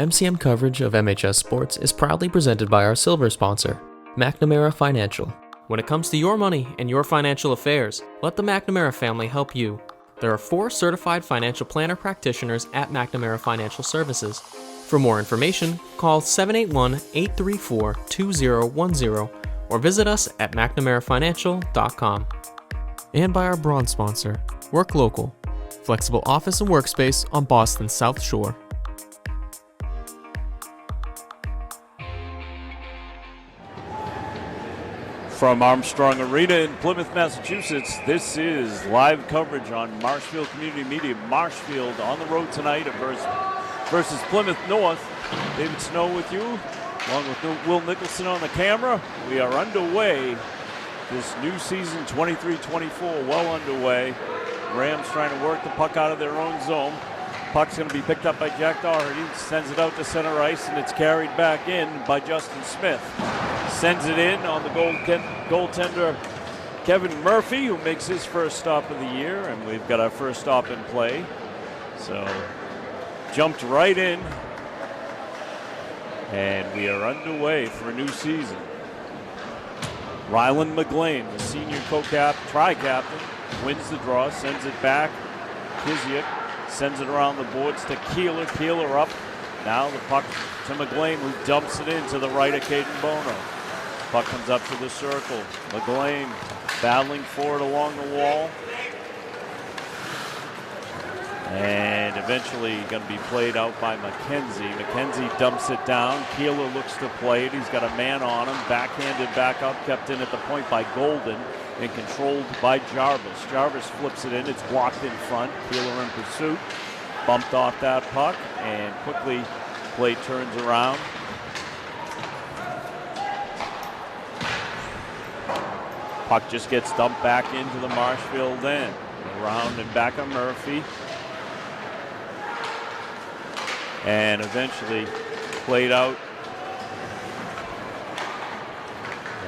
MCM coverage of MHS Sports is proudly presented by our silver sponsor, McNamara Financial. When it comes to your money and your financial affairs, let the McNamara family help you. There are 4 certified financial planner practitioners at McNamara Financial Services. For more information, call 781-834-2010 or visit us at mcnamarafinancial.com. And by our bronze sponsor, Work Local, flexible office and workspace on Boston's South Shore. From Armstrong Arena in Plymouth, Massachusetts, this is live coverage on Marshfield Community Media. Marshfield on the road tonight versus Plymouth North. David Snow with you, along with Will Nicholson on the camera. We are underway. This new season, 23-24, well underway. Rams trying to work the puck out of their own zone. Puck's going to be picked up by Jack Doherty. Sends it out to center ice, and it's carried back in by Justin Smith. Sends it in on the goaltender Kevin Murphy, who makes his first stop of the year, and we've got our first stop in play. So, jumped right in, and we are underway for a new season. Rylan McGlane, the senior tri-captain, wins the draw, sends it back. Kiziak sends it around the boards to Keeler. Keeler up. Now the puck to McGlane, who dumps it into the right of Caden Bono. Puck comes up to the circle. McGlane battling for it along the wall. And eventually going to be played out by McKenzie. McKenzie dumps it down. Keeler looks to play it. He's got a man on him. Backhanded back up, kept in at the point by Golden and controlled by Jarvis. Jarvis flips it in. It's blocked in front. Keeler in pursuit. Bumped off that puck and quickly play turns around. Puck just gets dumped back into the Marshfield end. Around and back on Murphy. And eventually played out.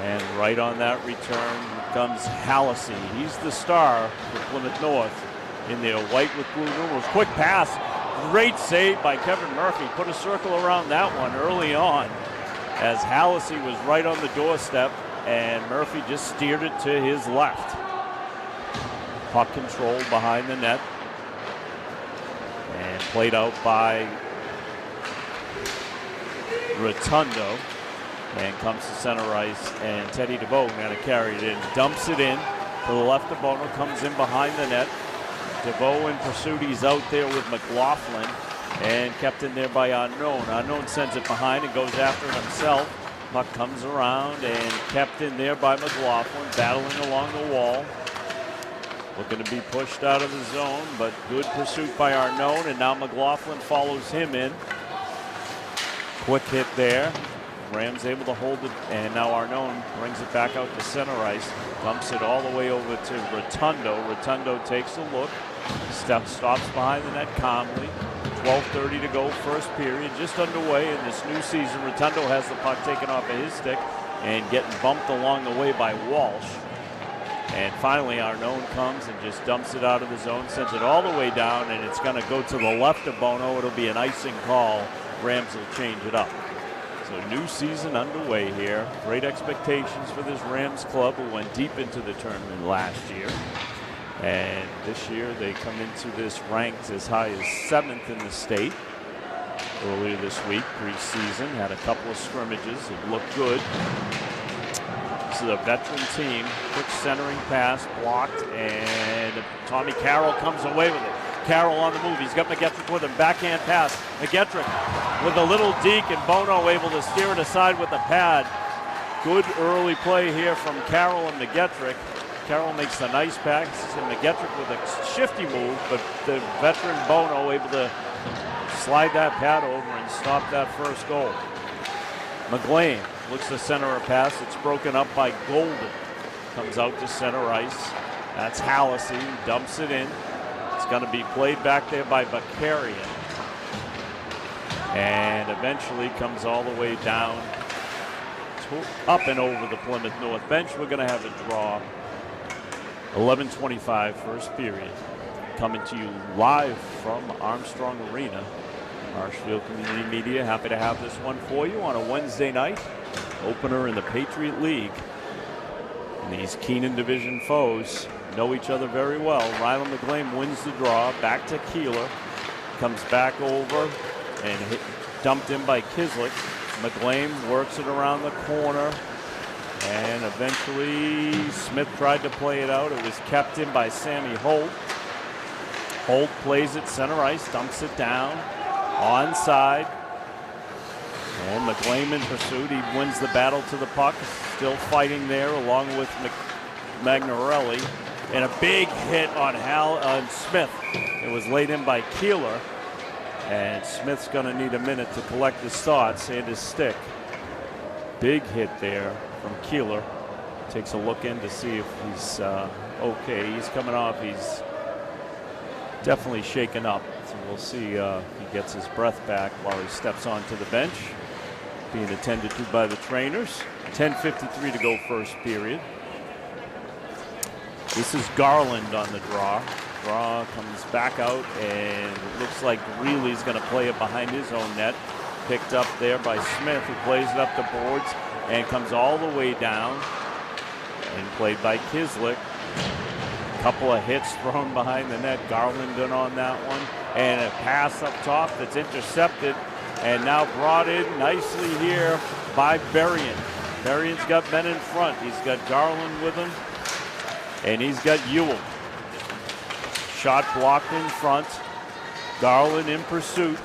And right on that return comes Hallisey. He's the star for Plymouth North in their white with blue numerals. Quick pass. Great save by Kevin Murphy. Put a circle around that one early on as Hallisey was right on the doorstep. And Murphy just steered it to his left. Puck controlled behind the net. And played out by Rotundo. And comes to center ice. And Teddy DeVoe going to carry it in. Dumps it in to the left of Bono. Comes in behind the net. DeVoe in pursuit. He's out there with McLaughlin. And kept in there by Unknown. Unknown sends it behind and goes after it himself. Puck comes around and kept in there by McLaughlin, battling along the wall. Looking to be pushed out of the zone, but good pursuit by Arnone, and now McLaughlin follows him in. Quick hit there. Rams able to hold it, and now Arnone brings it back out to center ice. Dumps it all the way over to Rotundo. Rotundo takes a look. Stops behind the net calmly. 12:30 to go, first period, just underway in this new season. Rotundo has the puck taken off of his stick and getting bumped along the way by Walsh. And finally, Arnone comes and just dumps it out of the zone, sends it all the way down, and it's going to go to the left of Bono. It'll be an icing call. Rams will change it up. So new season underway here. Great expectations for this Rams club who went deep into the tournament last year. And this year they come into this ranked as high as 7th in the state. Earlier this week, preseason, had a couple of scrimmages. It looked good. This is a veteran team. Quick centering pass, blocked, and Tommy Carroll comes away with it. Carroll on the move. He's got McGettrick with him. Backhand pass. McGettrick with a little deke, and Bono able to steer it aside with the pad. Good early play here from Carroll and McGettrick. Carroll makes the nice pass, and McGettrick with a shifty move, but the veteran Bono able to slide that pad over and stop that first goal. McGlane looks to center a pass. It's broken up by Golden. Comes out to center ice. That's Hallisey, who dumps it in. It's going to be played back there by Bakarian. And eventually comes all the way down, up and over the Plymouth North bench. We're going to have a draw. 11:25 first period. Coming to you live from Armstrong Arena Marshfield Community Media, happy to have this one for you on a Wednesday night. Opener in the Patriot League. And these Keenan Division foes know each other very well. Ryland McGlame wins the draw. Back to Keeler. Comes back over and dumped in by Kislick. McGlame works it around the corner. And eventually Smith tried to play it out. It was kept in by Sammy Holt. Holt plays it center ice, dumps it down. Onside. And McGlame in pursuit. He wins the battle to the puck. Still fighting there along with Magnarelli. And a big hit on Smith. It was laid in by Keeler. And Smith's going to need a minute to collect his thoughts and his stick. Big hit there from Keeler. Takes a look in to see if he's okay. He's coming off. He's definitely shaken up. So we'll see if he gets his breath back while he steps onto the bench. Being attended to by the trainers. 10:53 to go first period. This is Garland on the draw. Draw comes back out, and it looks like Greeley's going to play it behind his own net. Picked up there by Smith, who plays it up the boards and comes all the way down. And played by Kislick. Couple of hits thrown behind the net. Garland in on that one. And a pass up top that's intercepted. And now brought in nicely here by Berrien. Berrien's got men in front. He's got Garland with him. And he's got Ewell. Shot blocked in front. Garland in pursuit.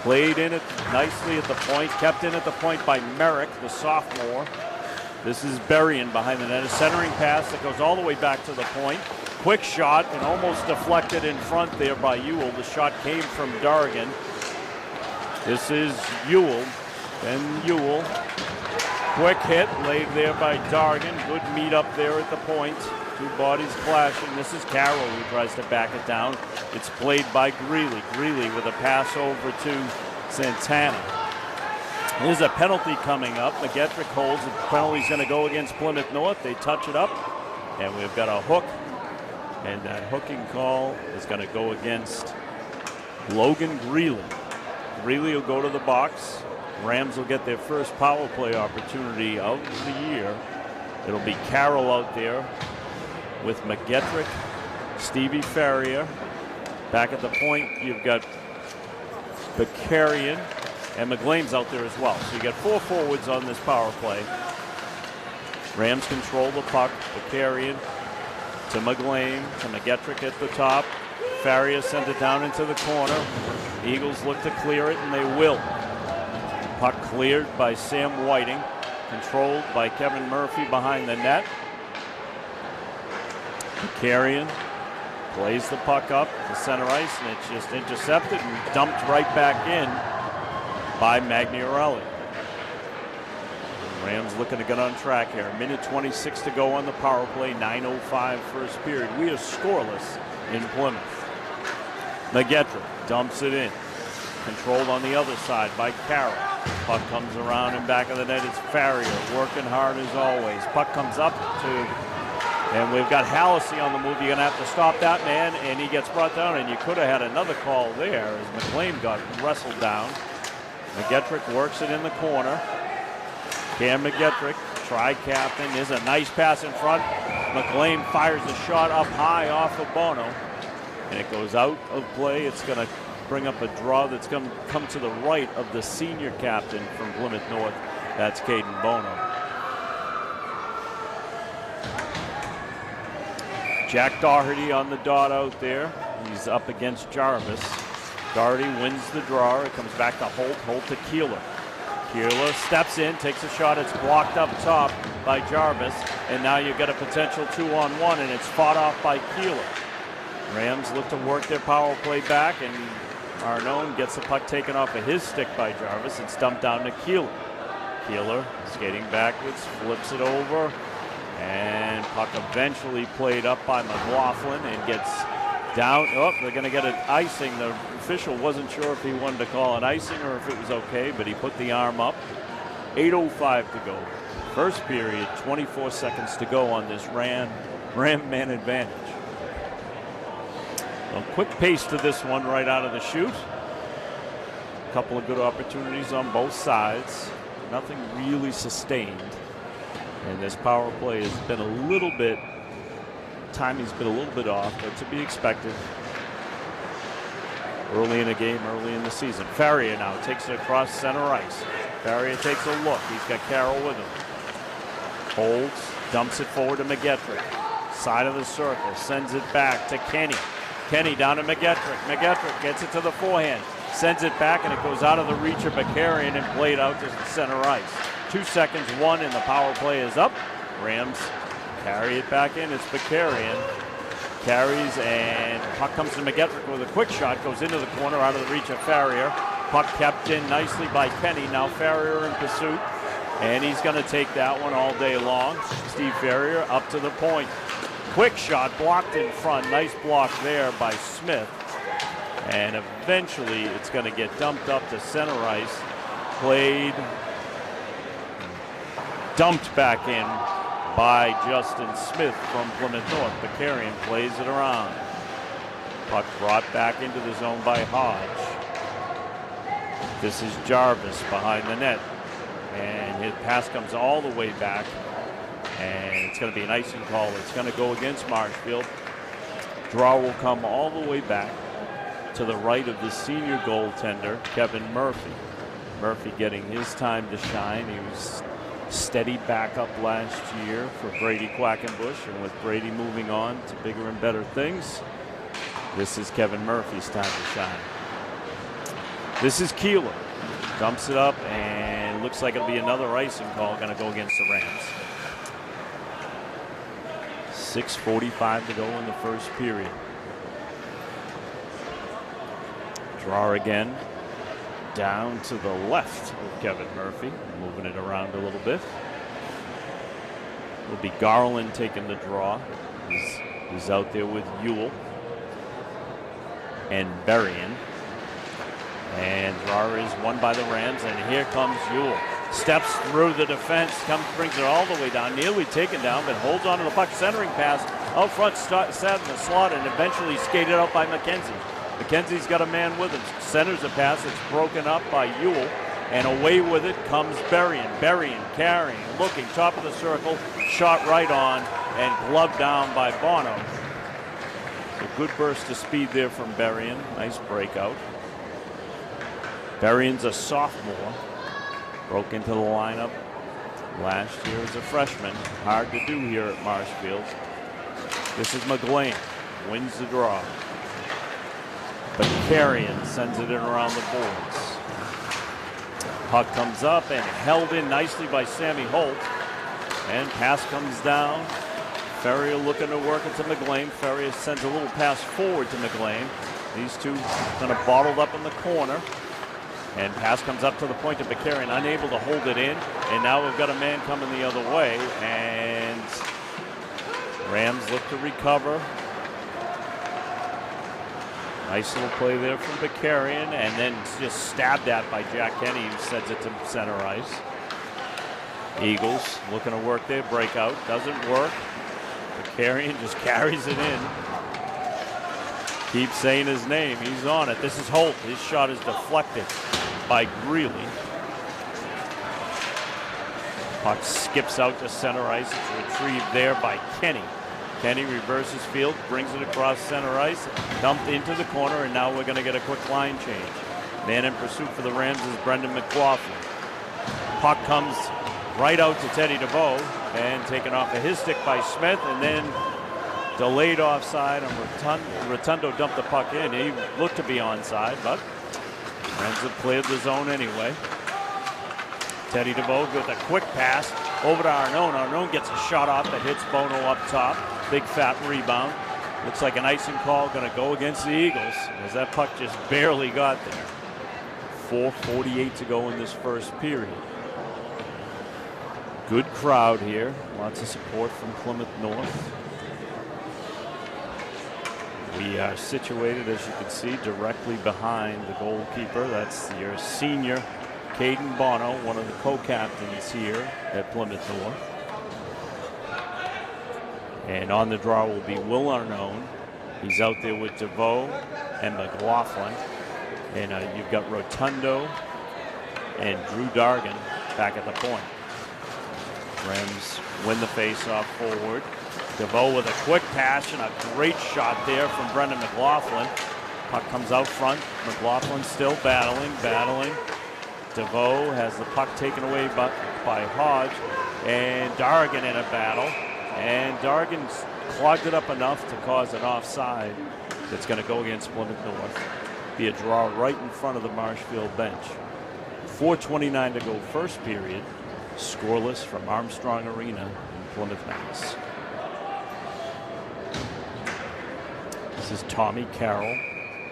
Played in it nicely at the point. Kept in at the point by Merrick, the sophomore. This is Berrien behind the net. A centering pass that goes all the way back to the point. Quick shot and almost deflected in front there by Ewell. The shot came from Dargan. This is Ewell. Then Ewell. Quick hit laid there by Dargan. Good meet up there at the point. Two bodies clashing. This is Carroll who tries to back it down. It's played by Greeley. Greeley with a pass over to Santana. There's a penalty coming up. McGettrick holds. The penalty's going to go against Plymouth North. They touch it up. And we've got a hook. And that hooking call is going to go against Logan Greeley. Greeley will go to the box. Rams will get their first power play opportunity of the year. It'll be Carroll out there with McGettrick, Stevie Ferrier. Back at the point, you've got Bakarian, and McGlane's out there as well. So you got four forwards on this power play. Rams control the puck. Bakarian to McGlane, to McGettrick at the top. Ferrier sent it down into the corner. Eagles look to clear it, and they will. Puck cleared by Sam Whiting, controlled by Kevin Murphy behind the net. Bakarian plays the puck up to center ice, and it's just intercepted and dumped right back in by Magnarelli. Rams looking to get on track here. A minute 26 to go on the power play, 9:05 first period. We are scoreless in Plymouth. McGettrick dumps it in. Controlled on the other side by Carroll. Puck comes around in back of the net. It's Farrier working hard as always. Puck comes up to, and we've got Hallisey on the move. You're going to have to stop that man, and he gets brought down, and you could have had another call there as McLean got wrestled down. McGettrick works it in the corner. Cam McGettrick, tri-captain. There's a nice pass in front. McLean fires a shot up high off of Bono, and it goes out of play. It's going to bring up a draw that's come to the right of the senior captain from Plymouth North. That's Caden Bono. Jack Doherty on the dot out there. He's up against Jarvis. Doherty wins the draw. It comes back to Holt. Holt to Keeler. Keeler steps in, takes a shot. It's blocked up top by Jarvis. And now you've got a potential 2-on-1, and it's fought off by Keeler. Rams look to work their power play back, and Arnone gets the puck taken off of his stick by Jarvis. It's dumped down to Keeler. Keeler skating backwards, flips it over, and puck eventually played up by McLaughlin and gets down. Oh, they're going to get an icing. The official wasn't sure if he wanted to call an icing or if it was okay, but he put the arm up. 8:05 to go. First period, 24 seconds to go on this Ram man advantage. A quick pace to this one right out of the chute. couple of good opportunities on both sides. Nothing really sustained. And this power play has been a little bit, timing's been a little bit off, but to be expected. Early in the game, early in the season. Farrier now takes it across center ice. Farrier takes a look. He's got Carroll with him. Holds, dumps it forward to McGettrick. Side of the circle, sends it back to Kenny. Kenny down to McGettrick. McGettrick gets it to the forehand. Sends it back, and it goes out of the reach of Bakarian and played out to center ice. 2 seconds, 1, and the power play is up. Rams carry it back in. It's Bakarian. Carries, and puck comes to McGettrick with a quick shot. Goes into the corner, out of the reach of Farrier. Puck kept in nicely by Kenny. Now Farrier in pursuit, and he's going to take that one all day long. Steve Farrier up to the point. Quick shot, blocked in front. Nice block there by Smith. And eventually it's going to get dumped up to center ice. Played, dumped back in by Justin Smith from Plymouth North. Bakarian plays it around. Puck brought back into the zone by Hodge. This is Jarvis behind the net. And his pass comes all the way back. And it's going to be an icing call. It's going to go against Marshfield. Draw will come all the way back to the right of the senior goaltender, Kevin Murphy. Murphy getting his time to shine. He was steady backup last year for Brady Quackenbush, and with Brady moving on to bigger and better things, this is Kevin Murphy's time to shine. This is Keeler. Dumps it up, and looks like it'll be another icing call going to go against the Rams. 6:45 to go in the first period. Draw again, down to the left of Kevin Murphy, moving it around a little bit. It'll be Garland taking the draw. He's out there with Ewell and Berrien. And draw is won by the Rams, and here comes Ewell. Steps through the defense, brings it all the way down, nearly taken down, but holds on to the puck. Centering pass out front, sat in the slot, and eventually skated out by McKenzie. McKenzie's got a man with him. Centers a pass. It's broken up by Ewell. And away with it comes Berrien. Berrien carrying, looking, top of the circle. Shot right on and gloved down by Bono. A good burst of speed there from Berrien. Nice breakout. Berrien's a sophomore. Broke into the lineup last year as a freshman. Hard to do here at Marshfield. This is McGlane. Wins the draw. But Carrion sends it in around the boards. Puck comes up and held in nicely by Sammy Holt. And pass comes down. Ferrier looking to work it to McGlane. Ferrier sends a little pass forward to McGlane. These two kind of bottled up in the corner. And pass comes up to the point of Bakarian, unable to hold it in. And now we've got a man coming the other way. And Rams look to recover. Nice little play there from Bakarian, and then just stabbed at by Jack Kenny, who sends it to center ice. Eagles looking to work their breakout. Doesn't work. Bakarian just carries it in. Keeps saying his name. He's on it. This is Holt. His shot is deflected by Greeley. Puck skips out to center ice. It's retrieved there by Kenny. Kenny reverses field, brings it across center ice, dumped into the corner, and now we're going to get a quick line change. Man in pursuit for the Rams is Brendan McLaughlin. Puck comes right out to Teddy DeVoe, and taken off of his stick by Smith, and then delayed offside, and Rotundo dumped the puck in. He looked to be onside, but Rams have cleared the zone anyway. Teddy DeVoe with a quick pass over to Arnone. Arnone gets a shot off that hits Bono up top. Big fat rebound. Looks like an icing call going to go against the Eagles, as that puck just barely got there. 4:48 to go in this first period. Good crowd here. Lots of support from Plymouth North. We are situated, as you can see, directly behind the goalkeeper. That's your senior Caden Bono, one of the co-captains here at Plymouth North. And on the draw will be Will Arnone. He's out there with DeVoe and McLaughlin. And you've got Rotundo and Drew Dargan back at the point. Rams win the face-off forward. DeVoe with a quick pass and a great shot there from Brendan McLaughlin. Puck comes out front. McLaughlin still battling. DeVoe has the puck taken away by Hodge. And Dargan in a battle. And Dargan's clogged it up enough to cause an offside that's going to go against Plymouth North. Be a draw right in front of the Marshfield bench. 4:29 to go first period. Scoreless from Armstrong Arena in Plymouth, Mass. This is Tommy Carroll,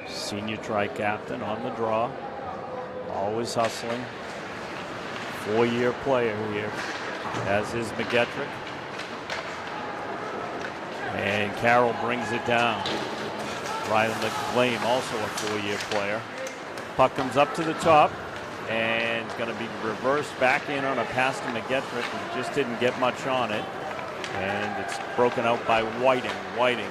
senior tri-captain on the draw. Always hustling. 4-year player here, as is McGettrick. And Carroll brings it down. Ryan McLean, also a 4-year player. Puck comes up to the top and it's going to be reversed back in on a pass to McGettrick, who just didn't get much on it. And it's broken out by Whiting. Whiting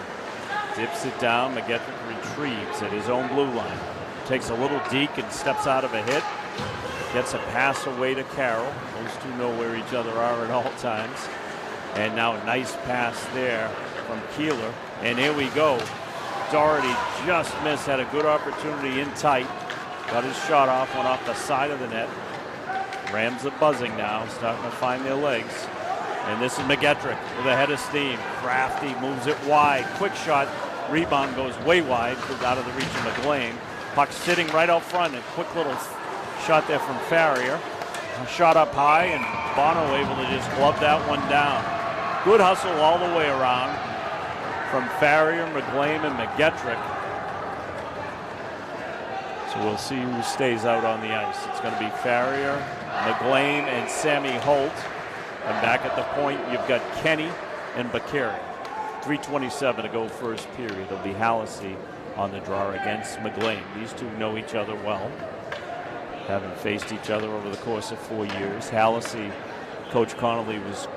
dips it down. McGettrick retrieves at his own blue line. Takes a little deke and steps out of a hit. Gets a pass away to Carroll. Those two know where each other are at all times. And now a nice pass there from Keeler. And here we go. Doherty just missed, had a good opportunity in tight. Got his shot off, went off the side of the net. Rams are buzzing now, starting to find their legs. And this is McGettrick with a head of steam. Crafty moves it wide. Quick shot. Rebound goes way wide, goes out of the reach of McLean. Puck sitting right out front. A quick little shot there from Farrier. A shot up high, and Bono able to just glove that one down. Good hustle all the way around from Farrier, McLean, and McGettrick. So we'll see who stays out on the ice. It's going to be Farrier, McLean, and Sammy Holt. And back at the point, you've got Kenny and Bakary. 3:27 to go first period. It'll be Hallisey on the draw against McLean. These two know each other well, having faced each other over the course of 4 years. Hallisey, Coach Connolly was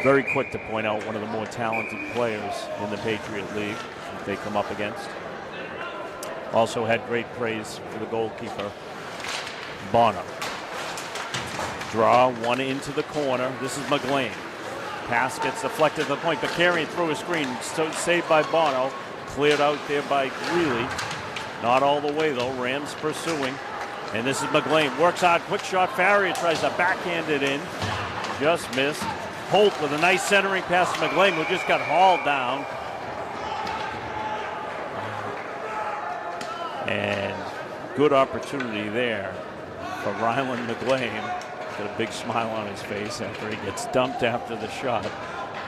very quick to point out one of the more talented players in the Patriot League that they come up against. Also had great praise for the goalkeeper, Bono. Draw one into the corner. This is McLean. Pass gets deflected to the point. Bakarian through a screen. Saved by Bono. Cleared out there by Greeley. Not all the way though. Rams pursuing. And this is McLean. Works out. Quick shot. Farrier tries to backhand it in. Just missed. Holt with a nice centering pass to McLean, who just got hauled down. And good opportunity there for Ryland McLean. Got a big smile on his face after he gets dumped after the shot.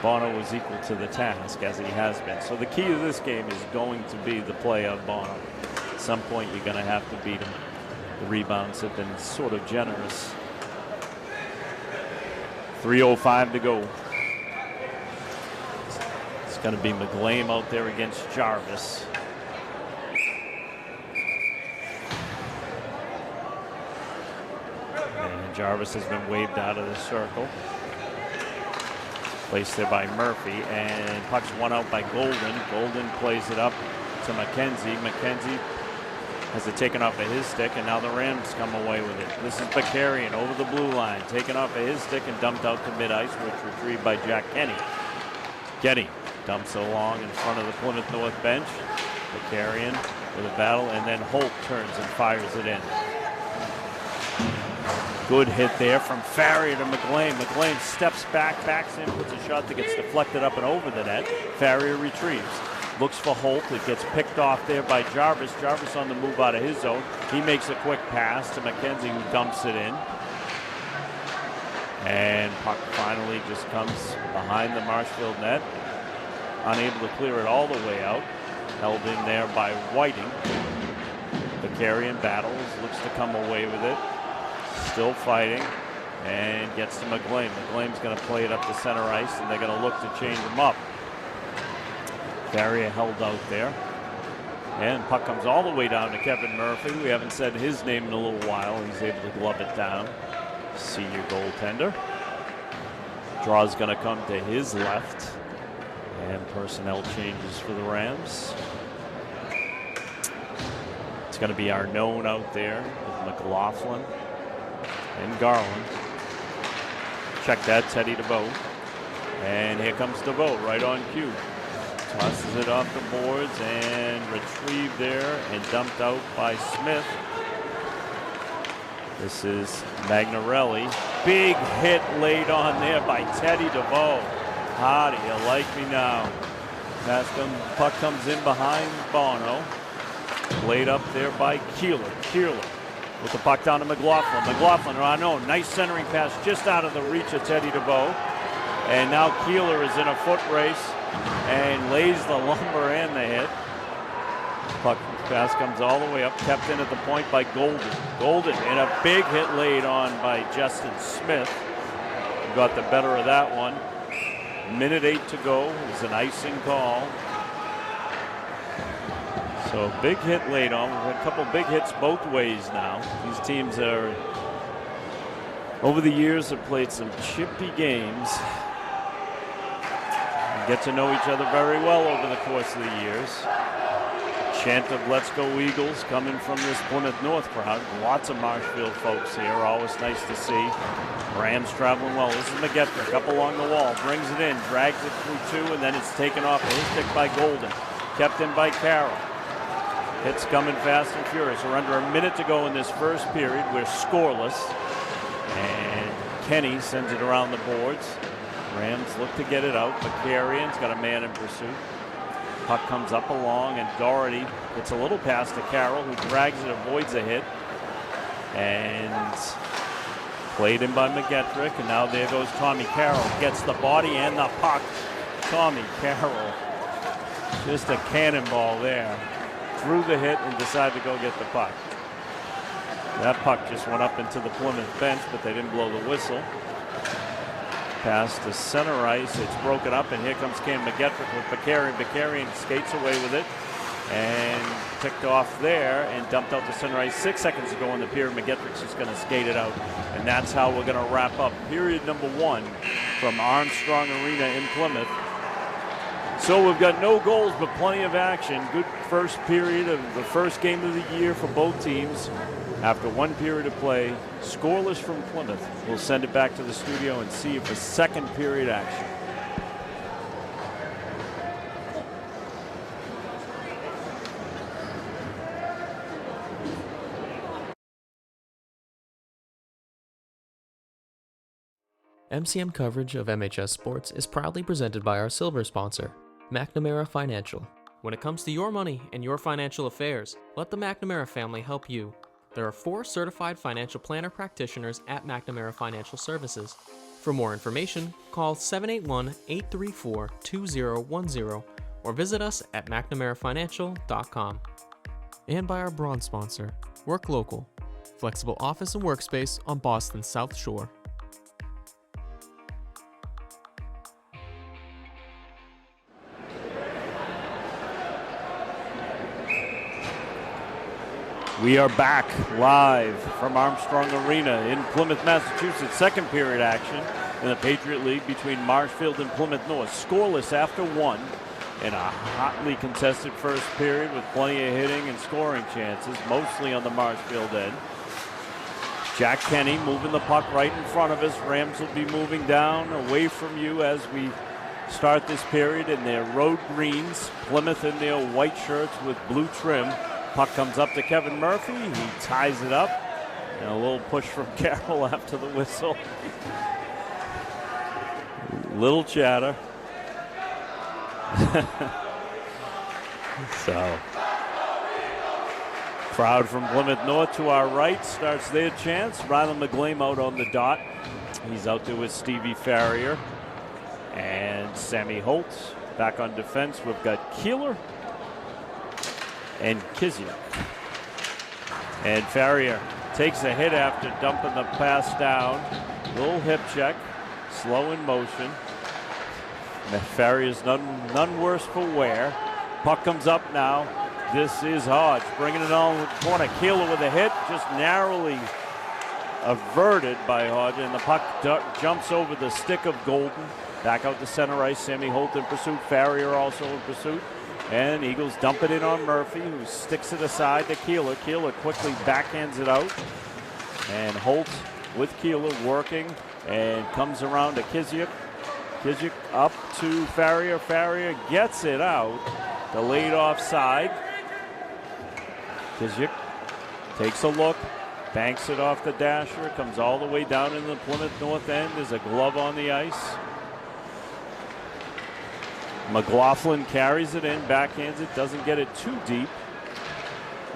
Bono was equal to the task, as he has been. So the key to this game is going to be the play of Bono. At some point, you're going to have to beat him. The rebounds have been sort of generous. 3:05 to go. It's going to be McLean out there against Jarvis. And Jarvis has been waved out of the circle. Placed there by Murphy, and puck's one out by Golden. Golden plays it up to McKenzie. McKenzie has it taken off of his stick, and now the Rams come away with it. This is Bakarian over the blue line, taken off of his stick and dumped out to mid-ice, which retrieved by Jack Kenny. Kenny dumps it along in front of the Plymouth North bench. Bakarian with a battle, and then Holt turns and fires it in. Good hit there from Farrier to McLean. McLean steps back, backs in, puts a shot that gets deflected up and over the net. Farrier retrieves. Looks for Holt. It gets picked off there by Jarvis. Jarvis on the move out of his zone. He makes a quick pass to McKenzie, who dumps it in. And puck finally just comes behind the Marshfield net. Unable to clear it all the way out. Held in there by Whiting. Bakarian battles, looks to come away with it. Still fighting, and gets to McLean. McLean's going to play it up to center ice, and they're going to look to change him up. Farrier held out there. And puck comes all the way down to Kevin Murphy. We haven't said his name in a little while. He's able to glove it down. Senior goaltender. Draw's going to come to his left. And personnel changes for the Rams. It's going to be Arnone out there with McLaughlin and Garland. Check that, Teddy DeVoe. And here comes DeVoe right on cue. Tosses it off the boards and retrieved there and dumped out by Smith. This is Magnarelli. Big hit laid on there by Teddy DeVoe. How do you like me now? Puck comes in behind Bono. Laid up there by Keeler. Keeler with the puck down to McLaughlin. McLaughlin, nice centering pass just out of the reach of Teddy DeVoe. And now Keeler is in a foot race and lays the lumber and the hit. Puck pass comes all the way up, kept in at the point by Golden. Golden, and a big hit laid on by Justin Smith. Got the better of that one. Minute 8 to go. It's an icing call. So big hit laid on. We've had a couple big hits both ways now. These teams are, over the years, have played some chippy games. Get to know each other very well over the course of the years. Chant of Let's Go Eagles coming from this Plymouth North crowd. Lots of Marshfield folks here. Always nice to see. Rams traveling well. This is McGettrick up along the wall. Brings it in. Drags it through two, and then it's taken off his stick by Golden. Kept in by Carroll. Hits coming fast and furious. We're under a minute to go in this first period. We're scoreless. And Kenny sends it around the boards. Rams look to get it out. McCarrian's got a man in pursuit. Puck comes up along, and Doherty gets a little pass to Carroll, who drags it, avoids a hit. And played in by McGettrick, and now there goes Tommy Carroll. Gets the body and the puck. Tommy Carroll. Just a cannonball there. Threw the hit and decided to go get the puck. That puck just went up into the Plymouth bench, but they didn't blow the whistle. Pass to center ice. It's broken up, and here comes Cam McGettrick with Bakarian. Bakarian skates away with it and ticked off there and dumped out to center ice 6 seconds to go in the period. McGettrick's just going to skate it out, and that's how we're going to wrap up period number 1 from Armstrong Arena in Plymouth. So we've got no goals, but plenty of action. Good first period of the first game of the year for both teams. After one period of play, scoreless from Plymouth. We'll send it back to the studio and see if a second period action. MCM coverage of MHS Sports is proudly presented by our silver sponsor, McNamara Financial. When it comes to your money and your financial affairs, let the McNamara family help you. There are 4 certified financial planner practitioners at McNamara Financial Services. For more information, call 781-834-2010 or visit us at mcnamarafinancial.com. And by our bronze sponsor, Work Local, flexible office and workspace on Boston's South Shore. We are back live from Armstrong Arena in Plymouth, Massachusetts. Second period action in the Patriot League between Marshfield and Plymouth North. Scoreless after 1 in a hotly contested first period with plenty of hitting and scoring chances, mostly on the Marshfield end. Jack Kenny moving the puck right in front of us. Rams will be moving down away from you as we start this period in their road greens. Plymouth in their white shirts with blue trim. Puck comes up to Kevin Murphy. He ties it up. And a little push from Carroll after the whistle. Little chatter. So, crowd from Plymouth North to our right starts their chance. Rylan McGlame out on the dot. He's out there with Stevie Farrier and Sammy Holtz. Back on defense, we've got Keeler and Kiziak. And Farrier takes a hit after dumping the pass down. Little hip check, slow in motion. Farrier's none worse for wear. Puck comes up now. This is Hodge bringing it on the corner. Keeler with a hit, just narrowly averted by Hodge, and the puck jumps over the stick of Golden. Back out to center ice, Sammy Holt in pursuit. Farrier also in pursuit. And Eagles dump it in on Murphy, who sticks it aside to Keeler. Keeler quickly backhands it out. And Holt with Keeler working and comes around to Kiziuk. Kiziuk up to Farrier. Farrier gets it out. Delayed offside. Kiziuk takes a look, banks it off the dasher, comes all the way down in the Plymouth North end. There's a glove on the ice. McLaughlin carries it in, backhands it, doesn't get it too deep.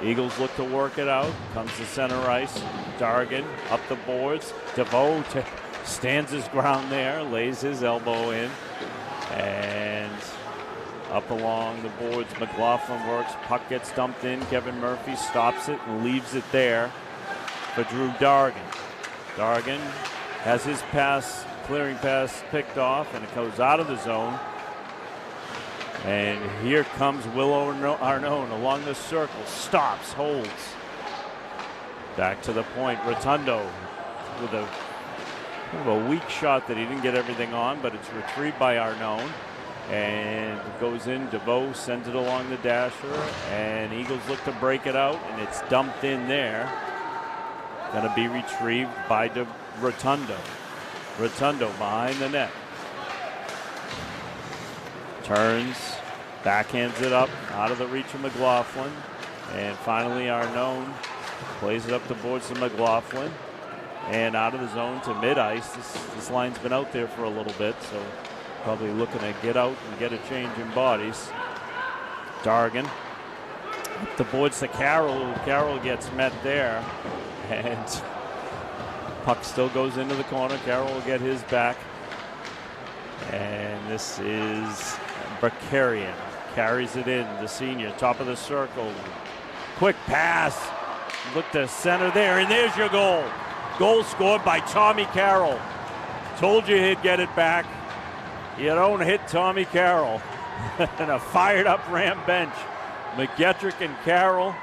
Eagles look to work it out. Comes to center ice. Dargan up the boards. DeVoe stands his ground there, lays his elbow in, and up along the boards. McLaughlin works. Puck gets dumped in. Kevin Murphy stops it and leaves it there for Drew Dargan. Dargan has his clearing pass picked off, and it goes out of the zone. And here comes Willow Arnone along the circle. Stops, holds. Back to the point. Rotundo with a weak shot that he didn't get everything on, but it's retrieved by Arnone. And it goes in. DeVoe sends it along the dasher. And Eagles look to break it out, and it's dumped in there. Going to be retrieved by Rotundo. Rotundo behind the net. Turns, backhands it up, out of the reach of McLaughlin. And finally Arnone plays it up the boards to McLaughlin. And out of the zone to mid-ice. This line's been out there for a little bit, so probably looking to get out and get a change in bodies. Dargan up the boards to Carroll. Carroll gets met there. And puck still goes into the corner. Carroll will get his back. And this is Bakarian. Carries it in, the senior, top of the circle. Quick pass. Look to center there, and there's your goal. Goal scored by Tommy Carroll. Told you he'd get it back. You don't hit Tommy Carroll. And a fired up Ram bench. McGettrick and Carroll,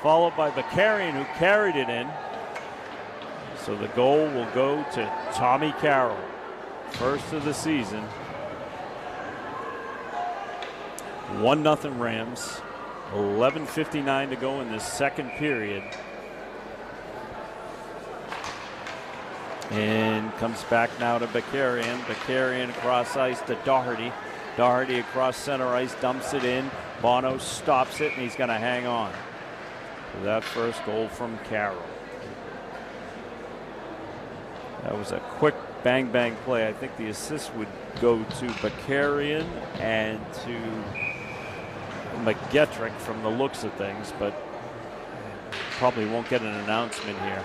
followed by Bakarian, who carried it in. So the goal will go to Tommy Carroll. First of the season. 1-0 Rams. 11:59 to go in the second period. And comes back now to Bakarian. Bakarian across ice to Doherty. Doherty across center ice, dumps it in. Bono stops it, and he's going to hang on. For that first goal from Carroll. That was a quick bang play. I think the assist would go to Bakarian and to McGettrick from the looks of things, but probably won't get an announcement here.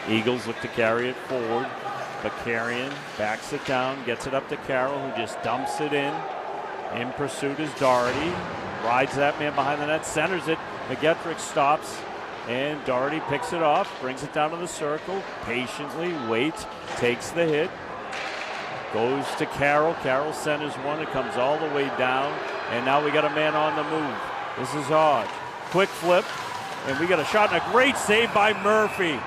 Eagles look to carry it forward. Bakarian backs it down, gets it up to Carroll, who just dumps it in. In pursuit is Doherty. Rides that man behind the net, centers it. McGettrick stops. And Doherty picks it off, brings it down to the circle, patiently waits, takes the hit, goes to Carroll. Carroll centers one, it comes all the way down, and now we got a man on the move. This is Hodge. Quick flip, and we got a shot and a great save by Murphy.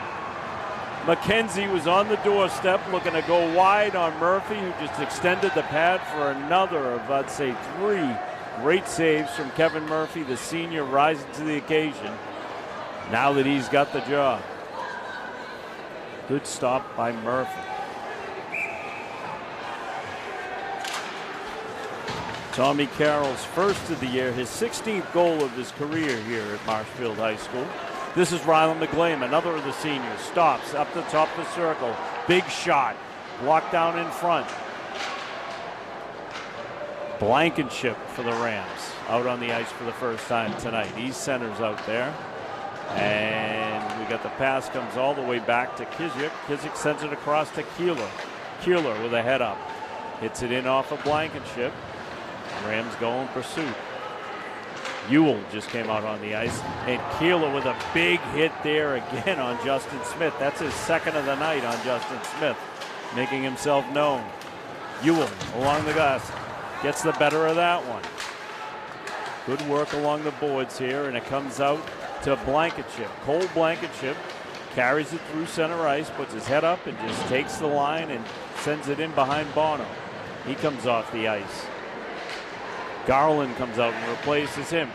McKenzie was on the doorstep looking to go wide on Murphy, who just extended the pad for another of, I'd say, 3 great saves from Kevin Murphy, the senior, rising to the occasion. Now that he's got the job. Good stop by Murphy. Tommy Carroll's first of the year, his 16th goal of his career here at Marshfield High School. This is Rylan McGlame, another of the seniors. Stops up the top of the circle. Big shot. Blocked down in front. Blankenship for the Rams. Out on the ice for the first time tonight. He centers out there. And we got the pass, comes all the way back to Kiziuk. Kiziuk sends it across to Keeler. Keeler with a head up. Hits it in off of Blankenship. Rams go in pursuit. Ewell just came out on the ice. And Keeler with a big hit there again on Justin Smith. That's his second of the night on Justin Smith, making himself known. Ewell along the glass. Gets the better of that one. Good work along the boards here, and it comes out to Blankenship. Cole Blankenship carries it through center ice, puts his head up, and just takes the line and sends it in behind Bono. He comes off the ice. Garland comes out and replaces him.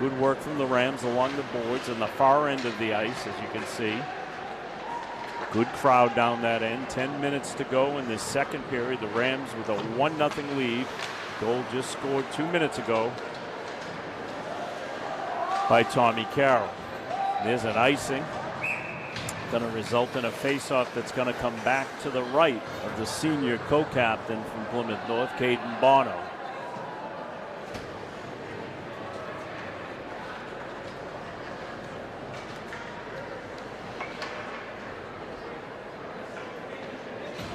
Good work from the Rams along the boards on the far end of the ice, as you can see. Good crowd down that end. 10 minutes to go in this second period. The Rams with a 1-0 lead. Goal just scored 2 minutes ago by Tommy Carroll. There's an icing. Going to result in a face-off that's going to come back to the right of the senior co-captain from Plymouth North, Caden Bono.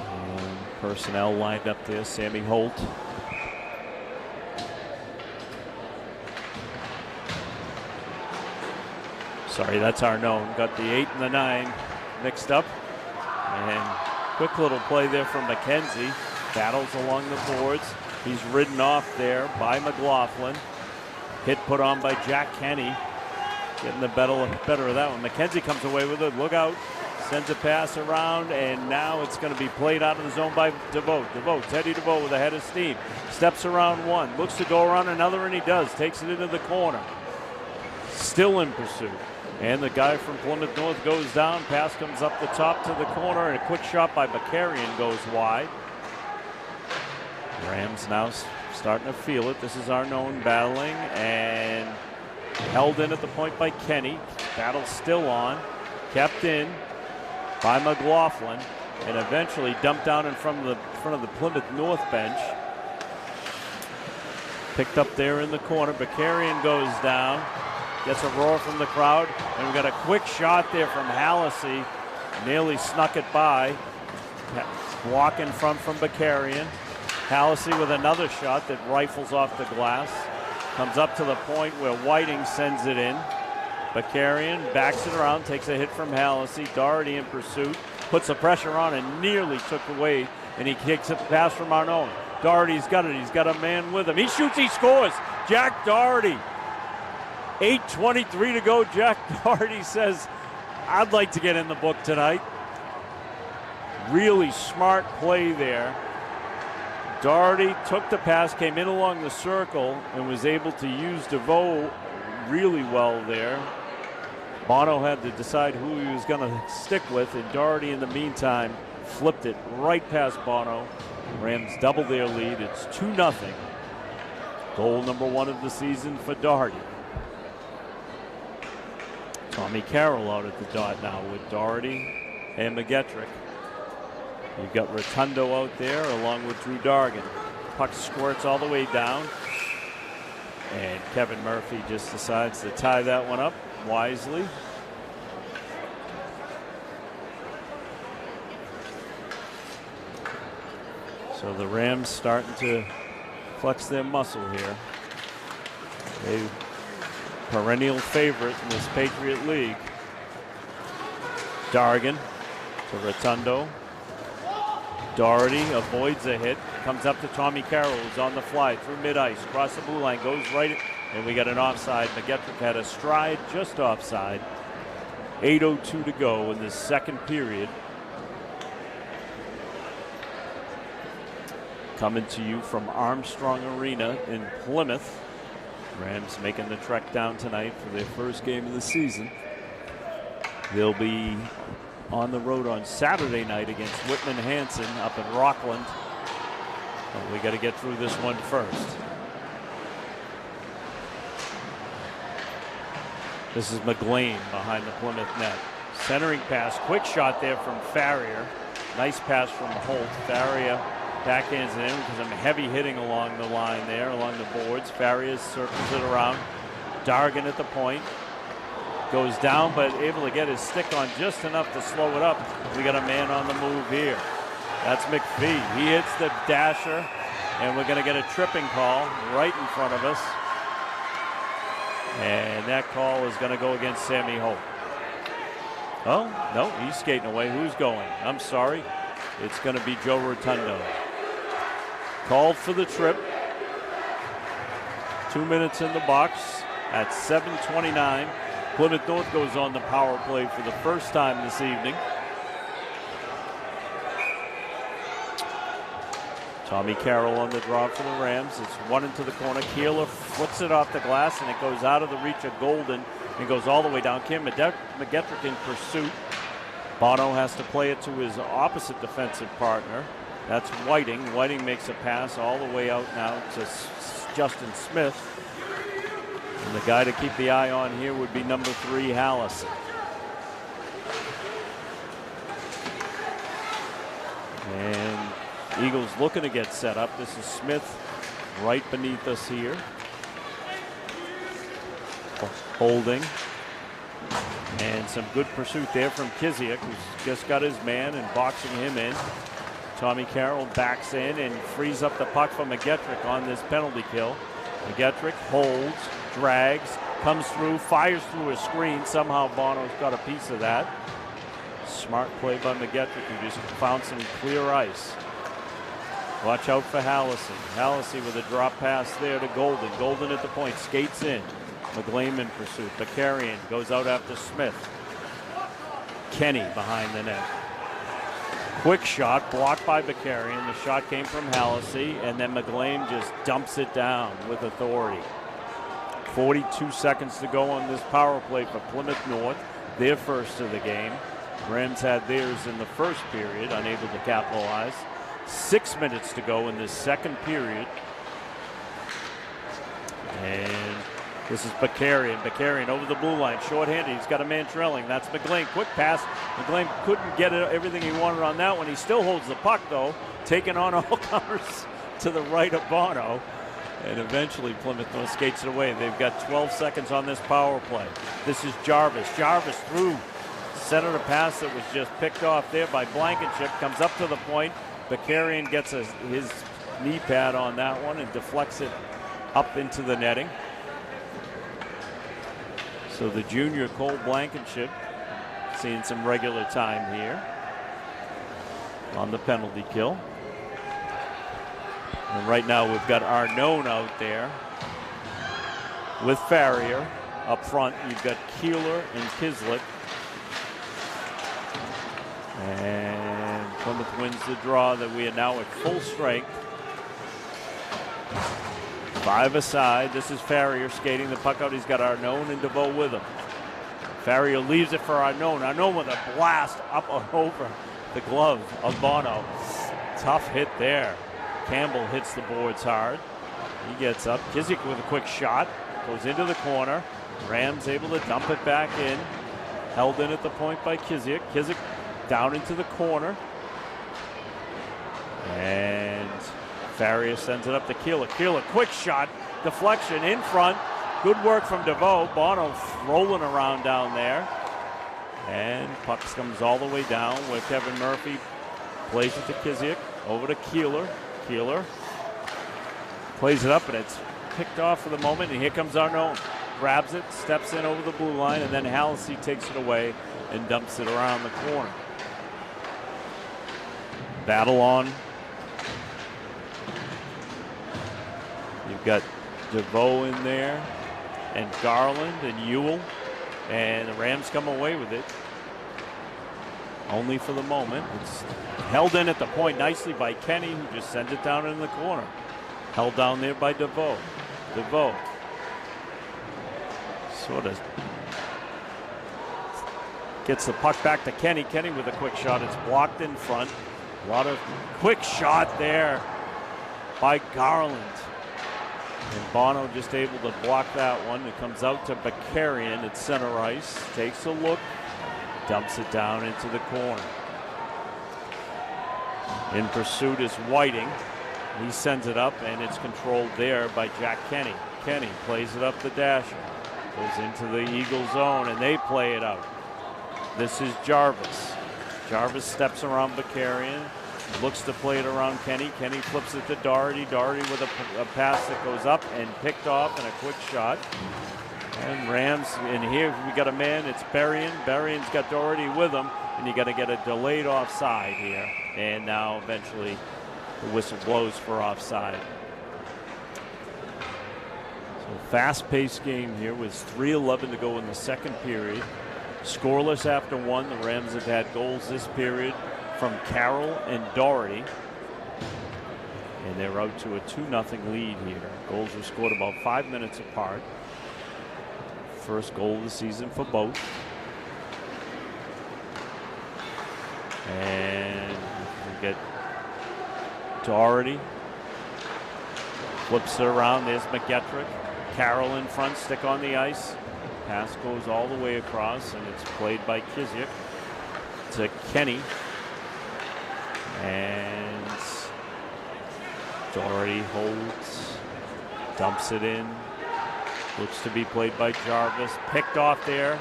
And personnel lined up there. Sammy Holt. Sorry, that's Arnone. Got the 8 and the 9 mixed up. And quick little play there from McKenzie. Battles along the boards. He's ridden off there by McLaughlin. Hit put on by Jack Kenny. Getting the better of that one. McKenzie comes away with it. Look out. Sends a pass around, and now it's going to be played out of the zone by DeVoe. Teddy DeVoe with a head of steam. Steps around one. Looks to go around another, and he does. Takes it into the corner. Still in pursuit. And the guy from Plymouth North goes down. Pass comes up the top to the corner, and a quick shot by Bakarian goes wide. Rams now starting to feel it. This is Arnone battling and held in at the point by Kenny. Battle still on. Kept in by McLaughlin, and eventually dumped down in front of the Plymouth North bench. Picked up there in the corner. Bakarian goes down. Gets a roar from the crowd, and we got a quick shot there from Hallisey. Nearly snuck it by. Walk in front from Bakarian. Hallisey with another shot that rifles off the glass. Comes up to the point where Whiting sends it in. Bakarian backs it around, takes a hit from Hallisey. Doherty in pursuit, puts the pressure on and nearly took away, and he kicks it pass from Arnone. Doherty's got it. He's got a man with him. He shoots, he scores. Jack Doherty. 8:23 to go. Jack Doherty says, I'd like to get in the book tonight. Really smart play there. Doherty took the pass, came in along the circle, and was able to use DeVoe really well there. Bono had to decide who he was going to stick with, and Doherty in the meantime flipped it right past Bono. Rams double their lead. It's 2-0. Goal number 1 of the season for Doherty. Tommy Carroll out at the dot now with Doherty and McGettrick. You've got Rotundo out there along with Drew Dargan. Puck squirts all the way down. And Kevin Murphy just decides to tie that one up wisely. So the Rams starting to flex their muscle here. They perennial favorite in this Patriot League. Dargan to Rotundo. Doherty avoids a hit. Comes up to Tommy Carroll, who's on the fly through mid-ice. Across the blue line, goes right, and we got an offside. McGettrick had a stride just offside. 8:02 to go in this second period. Coming to you from Armstrong Arena in Plymouth. Rams making the trek down tonight for their first game of the season. They'll be on the road on Saturday night against Whitman Hanson up in Rockland. But we got to get through this one first. This is McGlane behind the Plymouth net. Centering pass, quick shot there from Farrier. Nice pass from Holt. Farrier backhands it in because I'm heavy hitting along the line there, along the boards. Farrier circles it around. Dargan at the point. Goes down, but able to get his stick on just enough to slow it up. We got a man on the move here. That's McPhee. He hits the dasher, and we're going to get a tripping call right in front of us. And that call is going to go against Sammy Holt. Oh, no, he's skating away. Who's going? I'm sorry. It's going to be Joe Rotundo. Called for the trip. 2 minutes in the box at 7:29. Plymouth North goes on the power play for the first time this evening. Tommy Carroll on the draw for the Rams. It's one into the corner. Keeler flips it off the glass, and it goes out of the reach of Golden and goes all the way down. Kim McGettrick in pursuit. Bono has to play it to his opposite defensive partner. That's Whiting. Whiting makes a pass all the way out now to Justin Smith. And the guy to keep the eye on here would be number 3, Hallison. And Eagles looking to get set up. This is Smith right beneath us here. Holding. And some good pursuit there from Kiziak, who's just got his man and boxing him in. Tommy Carroll backs in and frees up the puck for McGettrick on this penalty kill. McGettrick holds, drags, comes through, fires through a screen. Somehow Bono's got a piece of that. Smart play by McGettrick, who just found some clear ice. Watch out for Hallison. Hallison with a drop pass there to Golden. Golden at the point, skates in. McGlame in pursuit. Bakarian goes out after Smith. Kenny behind the net. Quick shot blocked by Bakarian. The shot came from Hallison, and then McGlame just dumps it down with authority. 42 seconds to go on this power play for Plymouth North. Their first of the game. Rams had theirs in the first period, unable to capitalize. 6 minutes to go in this second period. And this is Bakarian. Bakarian over the blue line, shorthanded. He's got a man trailing. That's McGlame. Quick pass. McGlame couldn't get everything he wanted on that one. He still holds the puck, though, taking on all comers to the right of Bono. And eventually Plymouth North skates it away. They've got 12 seconds on this power play. This is Jarvis. Jarvis through. Centered a pass that was just picked off there by Blankenship. Comes up to the point. Bakarian gets his knee pad on that one and deflects it up into the netting. So the junior Cole Blankenship seeing some regular time here on the penalty kill. And right now we've got Arnone out there with Farrier. Up front you've got Keeler and Kislik. And Plymouth wins the draw that we are now at full strength. 5 aside. This is Farrier skating the puck out. He's got Arnone and DeVoe with him. Farrier leaves it for Arnone. Arnone with a blast up and over the glove of Bono. Tough hit there. Campbell hits the boards hard. He gets up. Kizik with a quick shot. Goes into the corner. Rams able to dump it back in. Held in at the point by Kizik. Kizik down into the corner. And Farrier sends it up to Keeler. Keeler, quick shot. Deflection in front. Good work from DeVoe. Bono rolling around down there. And puck comes all the way down where Kevin Murphy plays it to Kizik. Over to Keeler. Keeler plays it up, and it's picked off for the moment. And here comes Arnone. Grabs it, steps in over the blue line, and then Hallison takes it away and dumps it around the corner. Battle on. You've got DeVoe in there, and Garland and Ewell, and the Rams come away with it. Only for the moment. It's held in at the point nicely by Kenny, who just sent it down in the corner. Held down there by DeVoe. DeVoe sort of gets the puck back to Kenny. Kenny with a quick shot. It's blocked in front. A lot of quick shot there by Garland. And Bono just able to block that one. It comes out to Bakarian at center ice. Takes a look. Dumps it down into the corner. In pursuit is Whiting. He sends it up, and it's controlled there by Jack Kenny. Kenny plays it up the dasher. Goes into the Eagle zone, and they play it out. This is Jarvis. Jarvis steps around Bakarian. Looks to play it around Kenny. Kenny flips it to Doherty. Doherty with a pass that goes up and picked off and a quick shot. And Rams, and here we got a man, it's Berrien. Berrien's got Doherty with him, and you got to get a delayed offside here. And now eventually the whistle blows for offside. So fast-paced game here with 3:11 to go in the second period. Scoreless after one. The Rams have had goals this period from Carroll and Doherty. And they're out to a 2-0 lead here. Goals were scored about 5 minutes apart. First goal of the season for both. And we get Doherty. Flips it around. There's McGettrick. Carroll in front, stick on the ice. Pass goes all the way across, and it's played by Kiziuk to Kenny. And Doherty holds, dumps it in. Looks to be played by Jarvis. Picked off there.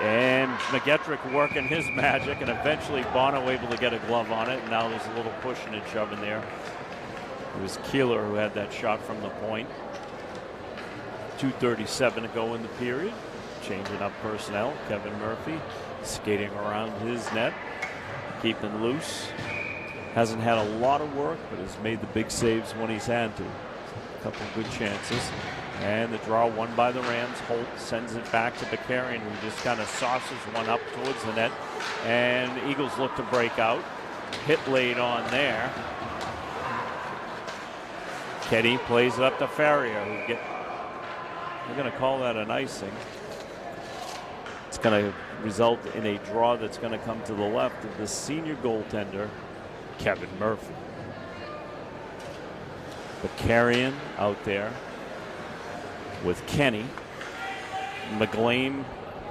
And McGettrick working his magic, and eventually Bono able to get a glove on it. And now there's a little pushing and shoving there. It was Keeler who had that shot from the point. 2:37 to go in the period. Changing up personnel. Kevin Murphy skating around his net, keeping loose. Hasn't had a lot of work, but has made the big saves when he's had to. A couple good chances. And the draw won by the Rams. Holt sends it back to Bakarian, who just kind of saucers one up towards the net. And the Eagles look to break out. Hit laid on there. Kenny plays it up to Farrier, who we're going to call that an icing. It's going to result in a draw that's going to come to the left of the senior goaltender, Kevin Murphy. Bakarian out there with Kenny. McGlane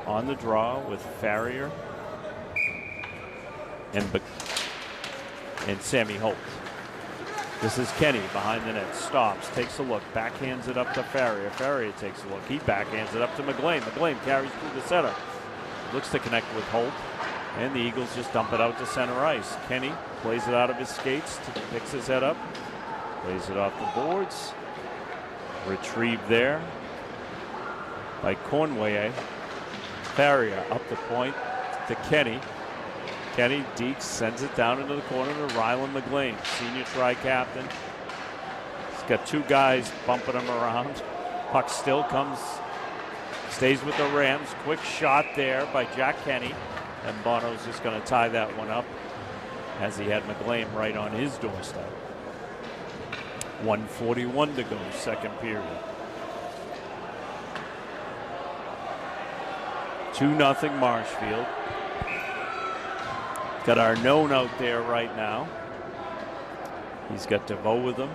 on the draw with Farrier and Sammy Holt. This is Kenny behind the net, stops, takes a look, backhands it up to Farrier. Farrier takes a look, he backhands it up to McGlane. McGlane carries through the center, looks to connect with Holt, and the Eagles just dump it out to center ice. Kenny plays it out of his skates, picks his head up, plays it off the boards, retrieved there by Cornway. Farrier up the point to Kenny. Kenny Deeks sends it down into the corner to Rylan McGlane, senior tri-captain. He's got two guys bumping him around. Puck still comes, stays with the Rams. Quick shot there by Jack Kenny. And Bono's just going to tie that one up as he had McGlane right on his doorstep. 1:41 to go, second period. 2-0 Marshfield. Got our known out there right now. He's got DeVoe with him.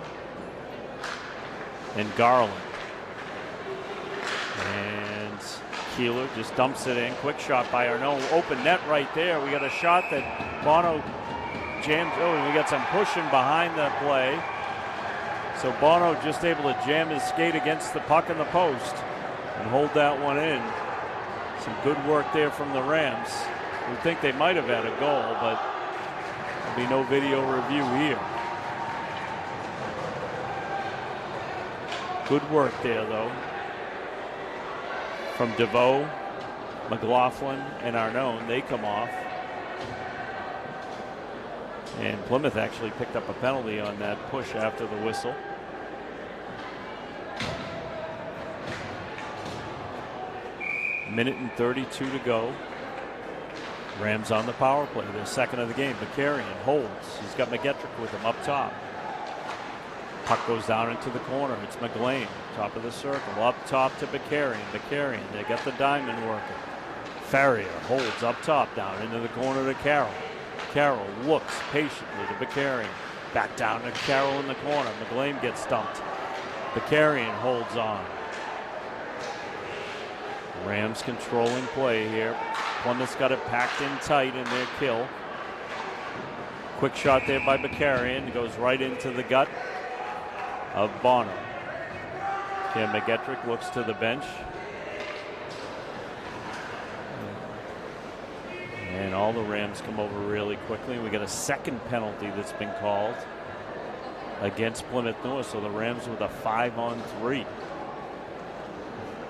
And Garland. And Keeler just dumps it in. Quick shot by Arnaud. Open net right there. We got a shot that Bono jams. Oh, and we got some pushing behind the play. So Bono just able to jam his skate against the puck in the post and hold that one in. Some good work there from the Rams. We think they might have had a goal, but there'll be no video review here. Good work there, though, from DeVoe, McLaughlin, and Arnone. They come off. And Plymouth actually picked up a penalty on that push after the whistle. Minute and 32 to go. Rams on the power play, their second of the game. Bakarian holds. He's got McGettrick with him up top. Puck goes down into the corner. It's McGlane, top of the circle. Up top to Bakarian. Bakarian, they got the diamond working. Farrier holds up top, down into the corner to Carroll. Carroll looks patiently to Bakarian. Back down to Carroll in the corner. McGlane gets stumped. Bakarian holds on. Rams controlling play here. Plymouth's got it packed in tight in their kill. Quick shot there by Bakarian. Goes right into the gut of Bono. Ken McGettrick looks to the bench. And all the Rams come over really quickly. We got a second penalty that's been called against Plymouth North. So the Rams with a 5-on-3.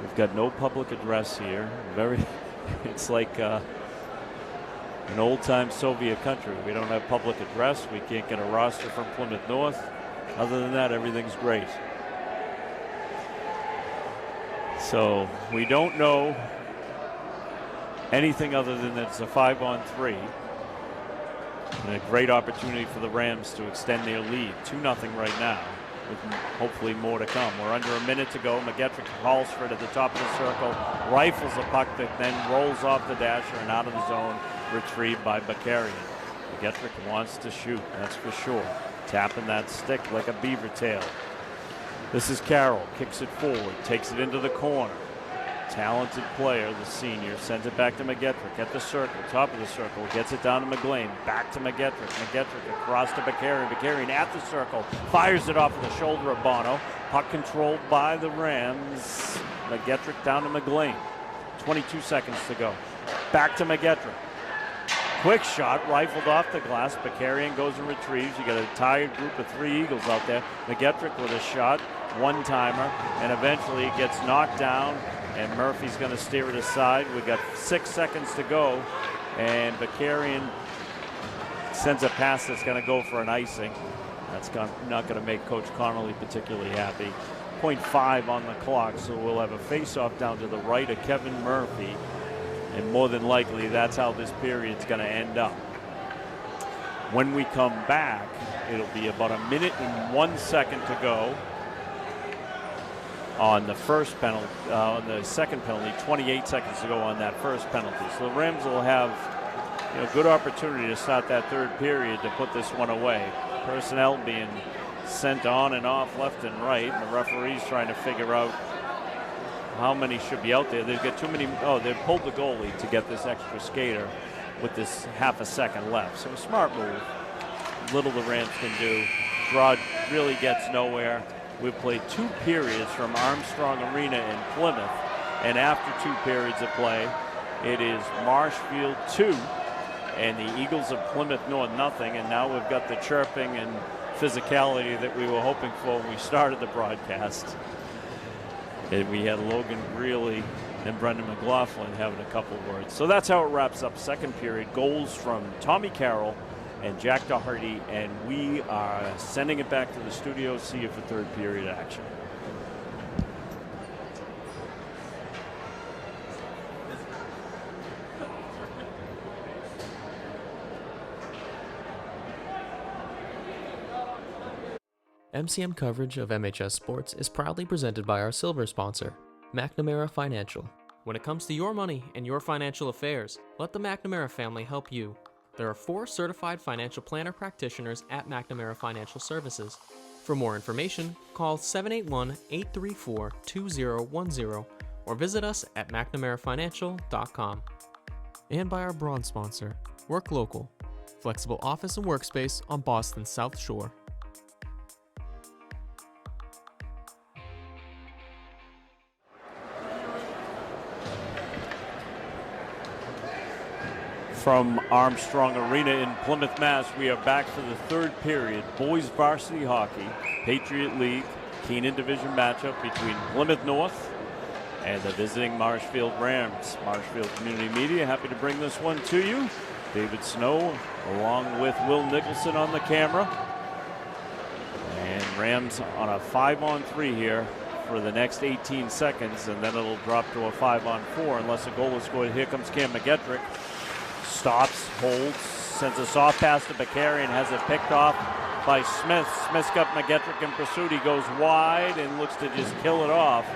We've got no public address here. It's like an old-time Soviet country. We don't have public address. We can't get a roster from Plymouth North. Other than that, everything's great. So we don't know anything other than that it's a 5-on-3. And a great opportunity for the Rams to extend their lead. 2-0 right now, with hopefully more to come. We're under a minute to go. McGettrick hauls for it at the top of the circle, rifles a puck that then rolls off the dasher and out of the zone, retrieved by Bakarian. McGettrick wants to shoot, that's for sure. Tapping that stick like a beaver tail. This is Carroll, kicks it forward, takes it into the corner. Talented player, the senior, sends it back to McGettrick at the circle, top of the circle, gets it down to McGlane, back to McGettrick. McGettrick across to Bakarian. Bakarian at the circle, fires it off of the shoulder of Bono. Puck controlled by the Rams. McGettrick down to McGlane. 22 seconds to go. Back to McGettrick. Quick shot, rifled off the glass. Bakarian goes and retrieves. You got a tired group of 3 Eagles out there. McGettrick with a shot, one-timer, and eventually it gets knocked down. And Murphy's going to steer it aside. We got 6 seconds to go, and Bakarian sends a pass that's going to go for an icing. That's not going to make Coach Connolly particularly happy. 0.5 on the clock, so we'll have a face-off down to the right of Kevin Murphy, and more than likely that's how this period's going to end up. When we come back, it'll be about a minute and 1 second to go. On the first penalty, on the second penalty, 28 seconds to go on that first penalty. So the Rams will have, good opportunity to start that third period to put this one away. Personnel being sent on and off left and right, and the referees trying to figure out how many should be out there. They've got too many. Oh, they pulled the goalie to get this extra skater with this half a second left. So a smart move. Little the Rams can do. Draw really gets nowhere. We've played 2 periods from Armstrong Arena in Plymouth, and after 2 periods of play, it is Marshfield 2 and the Eagles of Plymouth North nothing, and now we've got the chirping and physicality that we were hoping for when we started the broadcast. And we had Logan Greeley and Brendan McLaughlin having a couple words. So that's how it wraps up second period. Goals from Tommy Carroll and Jack Doherty, and we are sending it back to the studio, see you for third period action. MCM coverage of MHS Sports is proudly presented by our silver sponsor, McNamara Financial. When it comes to your money and your financial affairs, let the McNamara family help you. There are 4 certified financial planner practitioners at McNamara Financial Services. For more information, call 781-834-2010 or visit us at mcnamarafinancial.com. And by our bronze sponsor, Work Local, flexible office and workspace on Boston's South Shore. From Armstrong Arena in Plymouth, Mass, we are back for the third period. Boys varsity hockey, Patriot League, Keenan Division matchup between Plymouth North and the visiting Marshfield Rams. Marshfield Community Media happy to bring this one to you. David Snow along with Will Nicholson on the camera. And Rams on a 5-on-3 here for the next 18 seconds, and then it'll drop to a 5-on-4 unless a goal is scored. Here comes Cam McGettrick. Stops, holds, sends a soft pass to Bakarian, has it picked off by Smith. Smith's got McGettrick in pursuit. He goes wide and looks to just kill it off.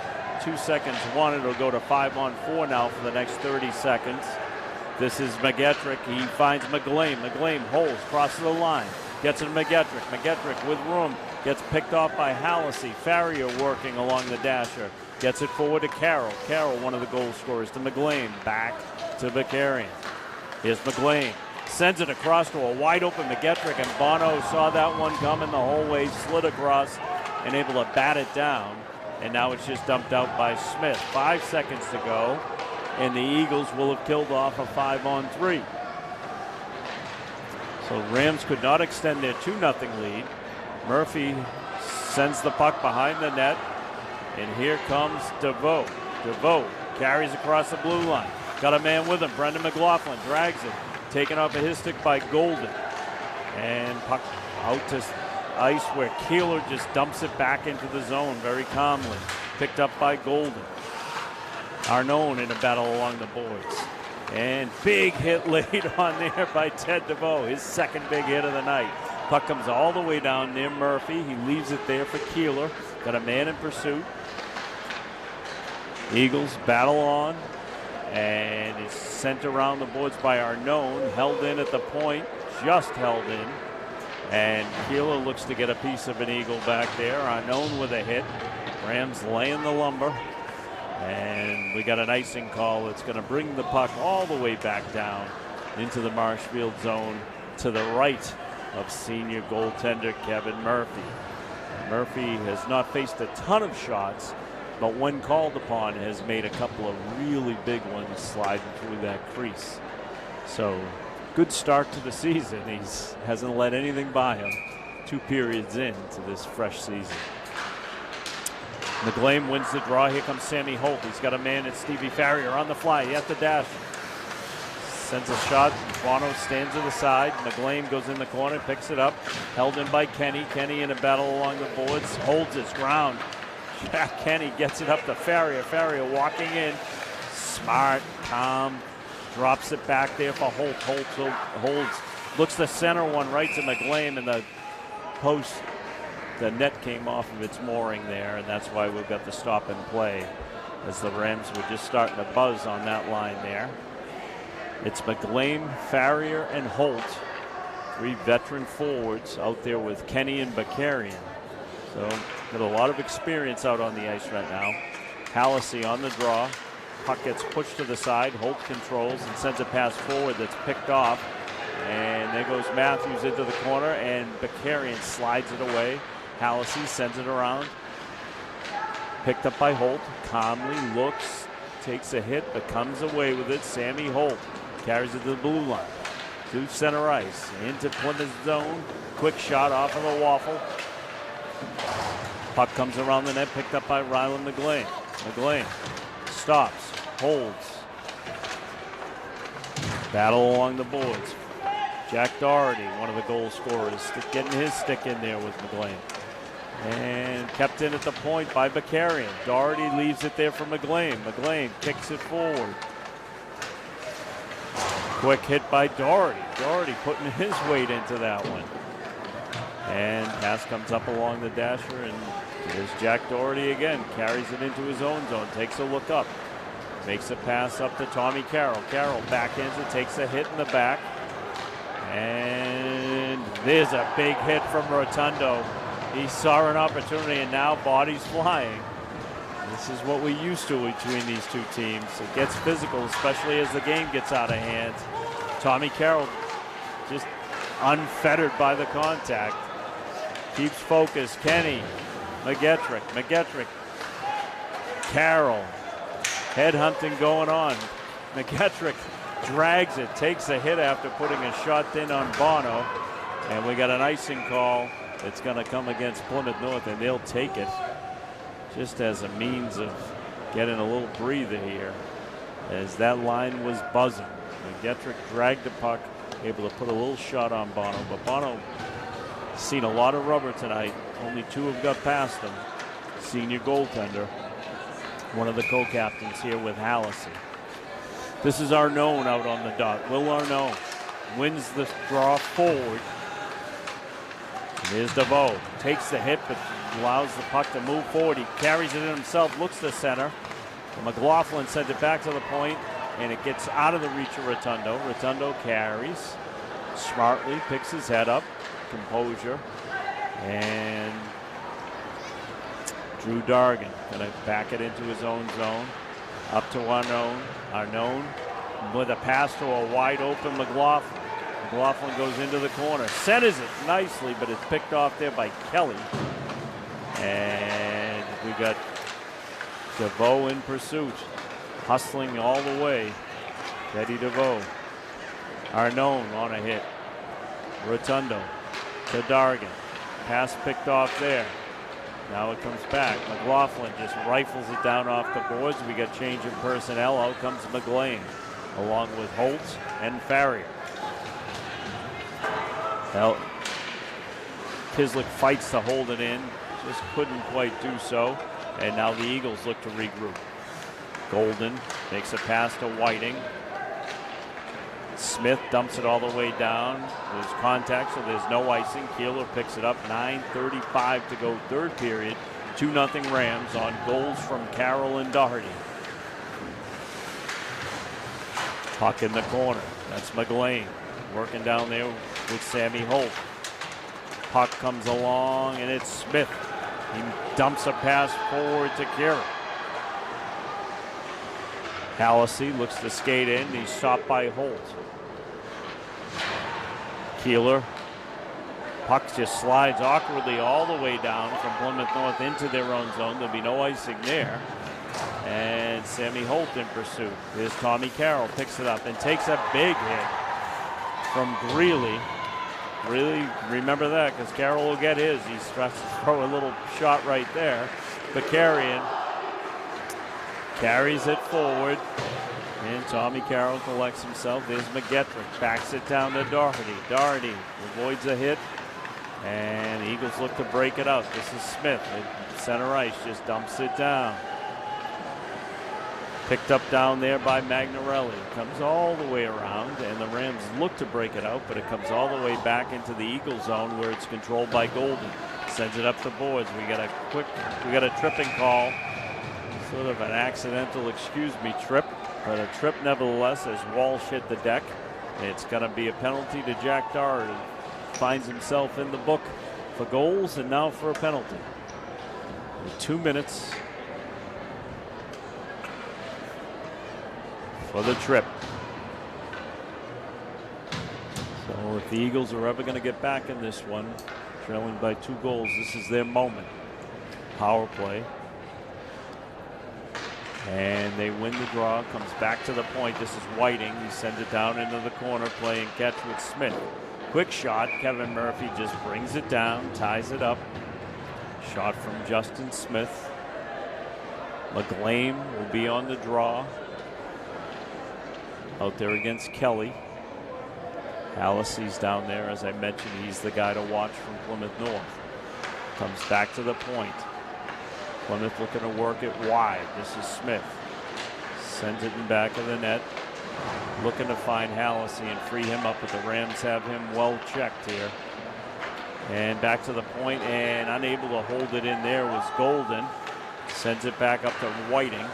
2 seconds one. It'll go to 5-on-4 now for the next 30 seconds. This is McGettrick. He finds McGlane. McGlane holds, crosses the line, gets it to McGettrick. McGettrick with room, gets picked off by Hallisey. Farrier working along the dasher. Gets it forward to Carroll. Carroll, one of the goal scorers, to McGlane. Back to Bakarian. Here's McGlane. Sends it across to a wide open McGettrick, and Bono saw that one coming the whole way, slid across, and able to bat it down. And now it's just dumped out by Smith. 5 seconds to go, and the Eagles will have killed off a 5-on-3. So Rams could not extend their 2-0 lead. Murphy sends the puck behind the net, and here comes DeVoe. DeVoe carries across the blue line. Got a man with him. Brendan McLaughlin drags it. Taken off of his stick by Golden. And puck out to ice where Keeler just dumps it back into the zone very calmly. Picked up by Golden. Arnone in a battle along the boards. And big hit laid on there by Ted DeVoe, his second big hit of the night. Puck comes all the way down near Murphy. He leaves it there for Keeler. Got a man in pursuit. Eagles battle on, and it's sent around the boards by Arnone, held in at the point, just held in. And Keeler looks to get a piece of an Eagle back there. Arnone with a hit. Rams laying the lumber. And we got an icing call that's going to bring the puck all the way back down into the Marshfield zone to the right of senior goaltender Kevin Murphy. Murphy has not faced a ton of shots, but when called upon has made a couple of really big ones sliding through that crease. So good start to the season. He hasn't let anything by him 2 periods into this fresh season. McGlame wins the draw. Here comes Sammy Holt. He's got a man at Stevie Farrier on the fly. He has to dash. Sends a shot. Bono stands to the side. McGlame goes in the corner, picks it up. Held in by Kenny. Kenny in a battle along the boards. Holds his ground. Jack Kenny gets it up to Farrier. Farrier walking in. Smart, calm. Drops it back there for Holt. Holt holds. Looks the center one right to McGlame, and the post. The net came off of its mooring there, and that's why we've got the stop and play as the Rams were just starting to buzz on that line there. It's McGlame, Farrier, and Holt, 3 veteran forwards out there with Kenny and Bakarian. So got a lot of experience out on the ice right now. Hallisey on the draw. Puck gets pushed to the side. Holt controls and sends a pass forward that's picked off. And there goes Matthews into the corner, and Bakarian slides it away. Hallisey sends it around. Picked up by Holt. Calmly looks, takes a hit, but comes away with it. Sammy Holt carries it to the blue line. To center ice. Into Plymouth zone. Quick shot off of the waffle. Puck comes around the net, picked up by Rylan McGlane. McGlane stops, holds. Battle along the boards. Jack Doherty, one of the goal scorers, getting his stick in there with McGlane. And kept in at the point by Bakarian. Doherty leaves it there for McGlane. McGlane kicks it forward. Quick hit by Doherty. Doherty putting his weight into that one. And pass comes up along the dasher, and there's Jack Doherty again. Carries it into his own zone. Takes a look up. Makes a pass up to Tommy Carroll. Carroll backhands it, takes a hit in the back. And there's a big hit from Rotundo. He saw an opportunity, and now bodies flying. This is what we used to between these two teams. It gets physical, especially as the game gets out of hand. Tommy Carroll just unfettered by the contact. Keeps focus. Kenny, McGettrick, Carroll. Headhunting going on. McGettrick drags it, takes a hit after putting a shot in on Bono. And we got an icing call. It's going to come against Plymouth North, and they'll take it just as a means of getting a little breather here, as that line was buzzing. McGettrick dragged the puck, able to put a little shot on Bono, but Bono seen a lot of rubber tonight. Only 2 have got past him. Senior goaltender, one of the co-captains here with Hallisey. This is Arnone out on the dot. Will Arnone wins the draw forward. Here's DeVoe. Takes the hit, but allows the puck to move forward. He carries it in himself, looks to center. McLaughlin sends it back to the point, and it gets out of the reach of Rotundo. Rotundo carries. Smartly picks his head up. Composure. And Drew Dargan going to back it into his own zone. Up to Arnone. Arnone with a pass to a wide open McLaughlin. McLaughlin goes into the corner, centers it nicely, but it's picked off there by Kelly. And we got DeVoe in pursuit, hustling all the way. Teddy DeVoe. Arnone on a hit. Rotundo to Dargan. Pass picked off there. Now it comes back. McLaughlin just rifles it down off the boards. We got change in personnel. Out comes McGlane, along with Holt and Farrier. Well, Kislik fights to hold it in, just couldn't quite do so. And now the Eagles look to regroup. Golden makes a pass to Whiting. Smith dumps it all the way down. There's contact, so there's no icing. Keeler picks it up. 9:35 to go, third period. 2-0 Rams on goals from Carroll and Doherty. Puck in the corner. That's McGlane working down there with Sammy Holt. Puck comes along, and it's Smith. He dumps a pass forward to Kieran. Hallisey looks to skate in. He's stopped by Holt. Keeler. Puck just slides awkwardly all the way down from Plymouth North into their own zone. There'll be no icing there. And Sammy Holt in pursuit. Here's Tommy Carroll, picks it up and takes a big hit from Greeley. Really remember that, because Carroll will get his. He's trying to throw a little shot right there. Bakarian carries it forward, and Tommy Carroll collects himself. There's McGettrick, backs it down to Doherty. Doherty avoids a hit, and Eagles look to break it up. This is Smith at center ice, just dumps it down. Picked up down there by Magnarelli. Comes all the way around, and the Rams look to break it out, but it comes all the way back into the Eagle zone where it's controlled by Golden. Sends it up the boards. We got a tripping call. Sort of an accidental, trip, but a trip nevertheless as Walsh hit the deck. It's going to be a penalty to Jack Doherty. Finds himself in the book for goals and now for a penalty. 2 minutes for the trip. So if the Eagles are ever going to get back in this one, trailing by 2 goals, this is their moment. Power play. And they win the draw, comes back to the point. This is Whiting. He sends it down into the corner, playing catch with Smith. Quick shot. Kevin Murphy just brings it down, ties it up. Shot from Justin Smith. McGlane will be on the draw. Out there against Kelly. Hallisey's down there, as I mentioned. He's the guy to watch from Plymouth North. Comes back to the point. Plymouth looking to work it wide. This is Smith. Sends it in back of the net. Looking to find Hallisey and free him up, but the Rams have him well checked here. And back to the point, and unable to hold it in there was Golden. Sends it back up to Whiting.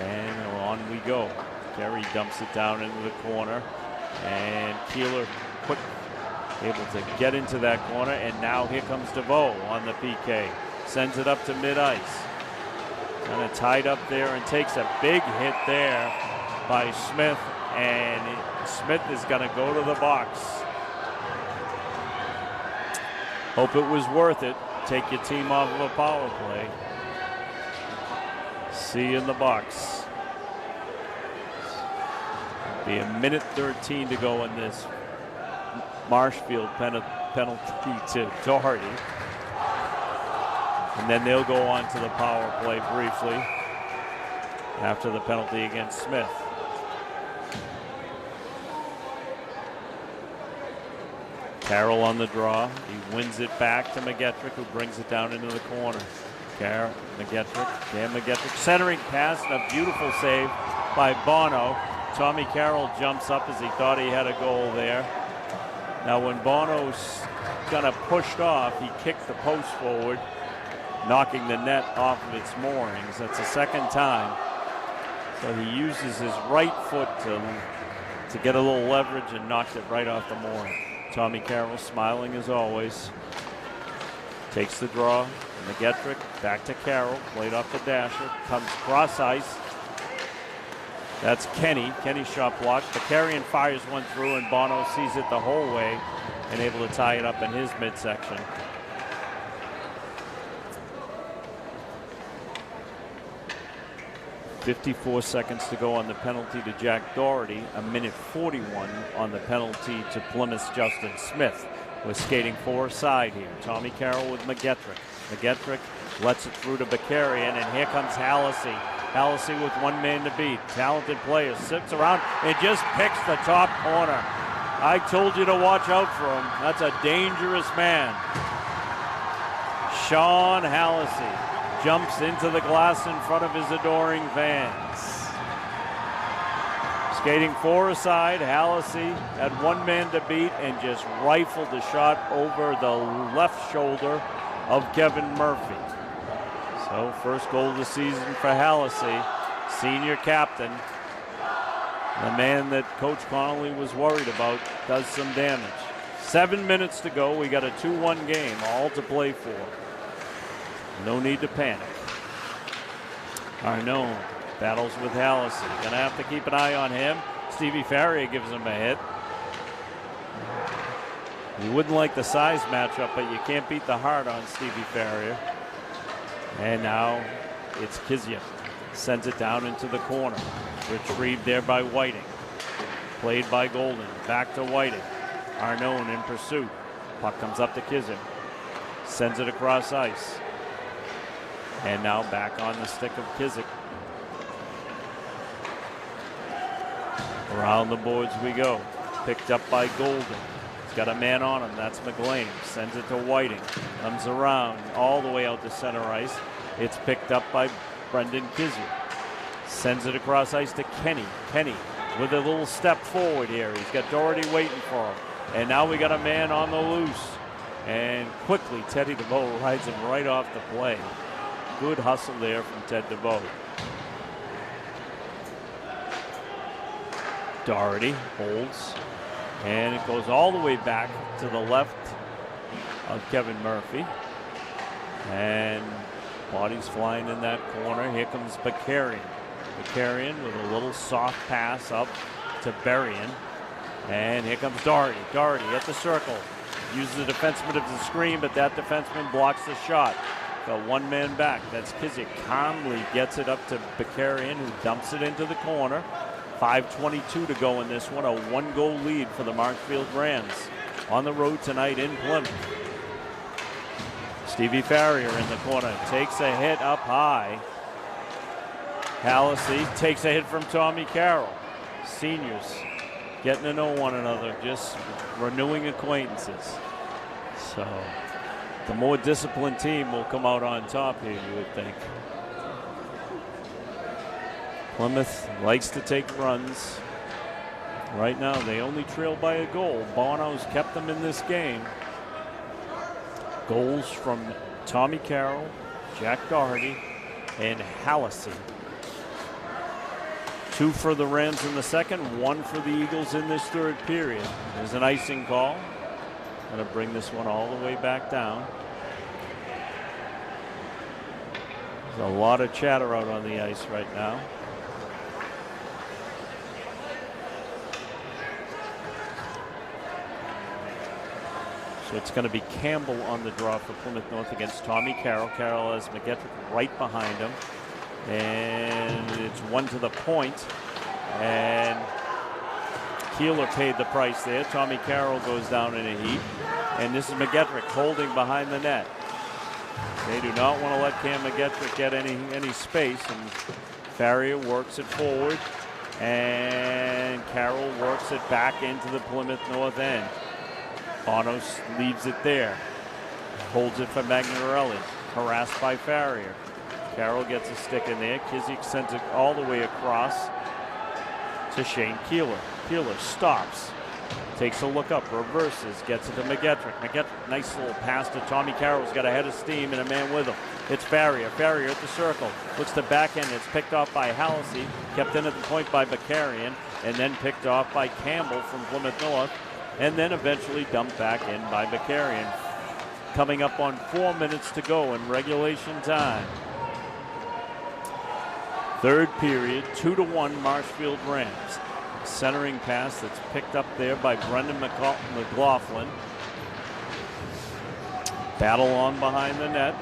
And on we go. Kerry dumps it down into the corner. And Keeler quick, able to get into that corner. And now here comes DeVoe on the PK. Sends it up to mid-ice. Kind of tied up there and takes a big hit there by Smith. And Smith is going to go to the box. Hope it was worth it. Take your team off of a power play. See you in the box. Be a minute 13 to go in this Marshfield penalty to Doherty. And then they'll go on to the power play briefly after the penalty against Smith. Carroll on the draw. He wins it back to McGettrick, who brings it down into the corner. Cam McGettrick centering pass, and a beautiful save by Bono. Tommy Carroll jumps up as he thought he had a goal there. Now when Bono's kind of pushed off, he kicked the post forward, knocking the net off of its moorings. That's the second time. So he uses his right foot to get a little leverage and knocked it right off the mooring. Tommy Carroll smiling as always. Takes the draw. McGettrick back to Carroll. Played off the dasher. Comes cross ice. That's Kenny. Kenny shot blocked. Bakarian fires one through, and Bono sees it the whole way and able to tie it up in his midsection. .54 seconds to go on the penalty to Jack Doherty. A minute 41 on the penalty to Plymouth's Justin Smith. We're skating four-side here. Tommy Carroll with McGettrick. McGettrick lets it through to Bakarian, and here comes Hallisey. Hallisey with one man to beat. Talented player, sits around and just picks the top corner. I told you to watch out for him. That's a dangerous man. Sean Hallisey jumps into the glass in front of his adoring fans. Skating four aside, Hallisey had one man to beat and just rifled the shot over the left shoulder of Kevin Murphy. So first goal of the season for Hallisey, senior captain. The man that Coach Connolly was worried about does some damage. 7 minutes to go. We got a 2-1 game, all to play for. No need to panic. Arnone battles with Hallisey. Gonna have to keep an eye on him. Stevie Farrier gives him a hit. You wouldn't like the size matchup, but you can't beat the heart on Stevie Farrier. And now it's Kizia. Sends it down into the corner. Retrieved there by Whiting. Played by Golden. Back to Whiting. Arnone in pursuit. Puck comes up to Kizia. Sends it across ice. And now back on the stick of Kizik. Around the boards we go. Picked up by Golden. He's got a man on him. That's McLean. Sends it to Whiting. Comes around all the way out to center ice. It's picked up by Brendan Kizik. Sends it across ice to Kenny. Kenny with a little step forward here. He's got Doherty waiting for him. And now we got a man on the loose. And quickly Teddy DeVoe rides him right off the play. Good hustle there from Ted DeVoe. Doherty holds. And it goes all the way back to the left of Kevin Murphy. And bodies flying in that corner. Here comes Bakarian. Bakarian with a little soft pass up to Berrien. And here comes Doherty. Doherty at the circle. Uses the defenseman as a screen, but that defenseman blocks the shot. Got one man back. That's Kizik. Calmly gets it up to Bakarian, who dumps it into the corner. 5:22 to go in this one. A one-goal lead for the Marshfield Rams on the road tonight in Plymouth. Stevie Farrier in the corner. Takes a hit up high. Hallisey takes a hit from Tommy Carroll. Seniors getting to know one another, just renewing acquaintances. So the more disciplined team will come out on top here, you would think. Plymouth likes to take runs. Right now, they only trail by a goal. Bono's kept them in this game. Goals from Tommy Carroll, Jack Doherty, and Hallisey. 2 for the Rams in the second, 1 for the Eagles in this third period. There's an icing call. Going to bring this one all the way back down. There's a lot of chatter out on the ice right now. So it's going to be Campbell on the draw for Plymouth North against Tommy Carroll. Carroll has McGettrick right behind him. And it's 1 to the point. And Keeler paid the price there. Tommy Carroll goes down in a heap. And this is McGettrick holding behind the net. They do not want to let Cam McGettrick get any space. And Farrier works it forward. And Carroll works it back into the Plymouth North end. Bono leaves it there. Holds it for Magnarelli. Harassed by Farrier. Carroll gets a stick in there. Kizik sends it all the way across to Shane Keeler. Keeler stops. Takes a look up. Reverses. Gets it to McGettrick. McGettrick, nice little pass to Tommy Carroll's got a head of steam and a man with him. It's Farrier. Farrier at the circle. Looks to back end. It's picked off by Hallisey. Kept in at the point by Bakarian. And then picked off by Campbell from Plymouth North. And then eventually dumped back in by Bakarian. Coming up on 4 minutes to go in regulation time. Third period, 2-1 Marshfield Rams. Centering pass that's picked up there by Brendan McLaughlin. Battle on behind the net.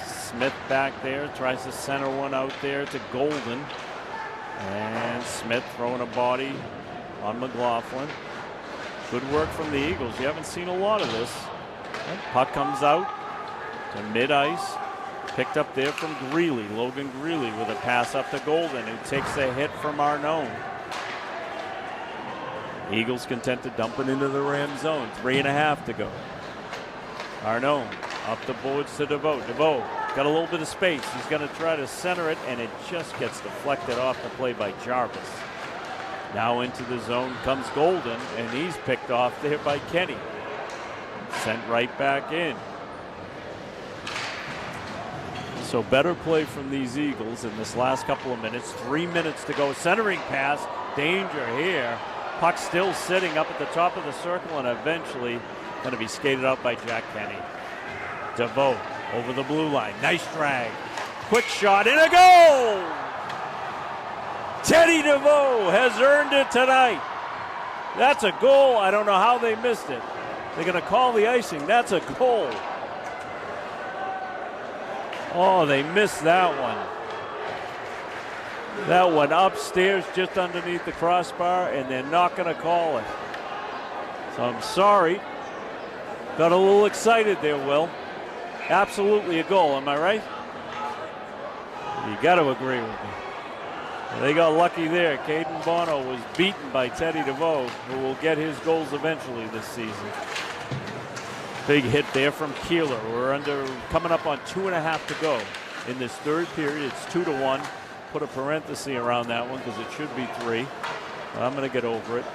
Smith back there, tries to center one out there to Golden. And Smith throwing a body on McLaughlin. Good work from the Eagles. You haven't seen a lot of this. Puck comes out to mid-ice. Picked up there from Greeley, Logan Greeley with a pass up to Golden, who takes a hit from Arnone. Eagles content to dump it into the Ram zone. 3.5 to go. Arnone up the boards to DeVoe. DeVoe got a little bit of space. He's going to try to center it, and it just gets deflected off the play by Jarvis. Now into the zone comes Golden, and he's picked off there by Kenny. Sent right back in. So better play from these Eagles in this last couple of minutes. 3 minutes to go. Centering pass. Danger here. Puck still sitting up at the top of the circle and eventually going to be skated out by Jack Kenny. DeVoe over the blue line. Nice drag. Quick shot and a goal! Teddy DeVoe has earned it tonight. That's a goal. I don't know how they missed it. They're going to call the icing. That's a goal. Oh, they missed that one. That one upstairs just underneath the crossbar, and they're not going to call it. So I'm sorry. Got a little excited there, Will. Absolutely a goal, am I right? You got to agree with me. They got lucky there. Caden Bono was beaten by Teddy DeVoe, who will get his goals eventually this season. Big hit there from Keeler. We're coming up on 2.5 to go in this third period. It's 2-1. Put a parenthesis around that one because it should be 3. But I'm going to get over it.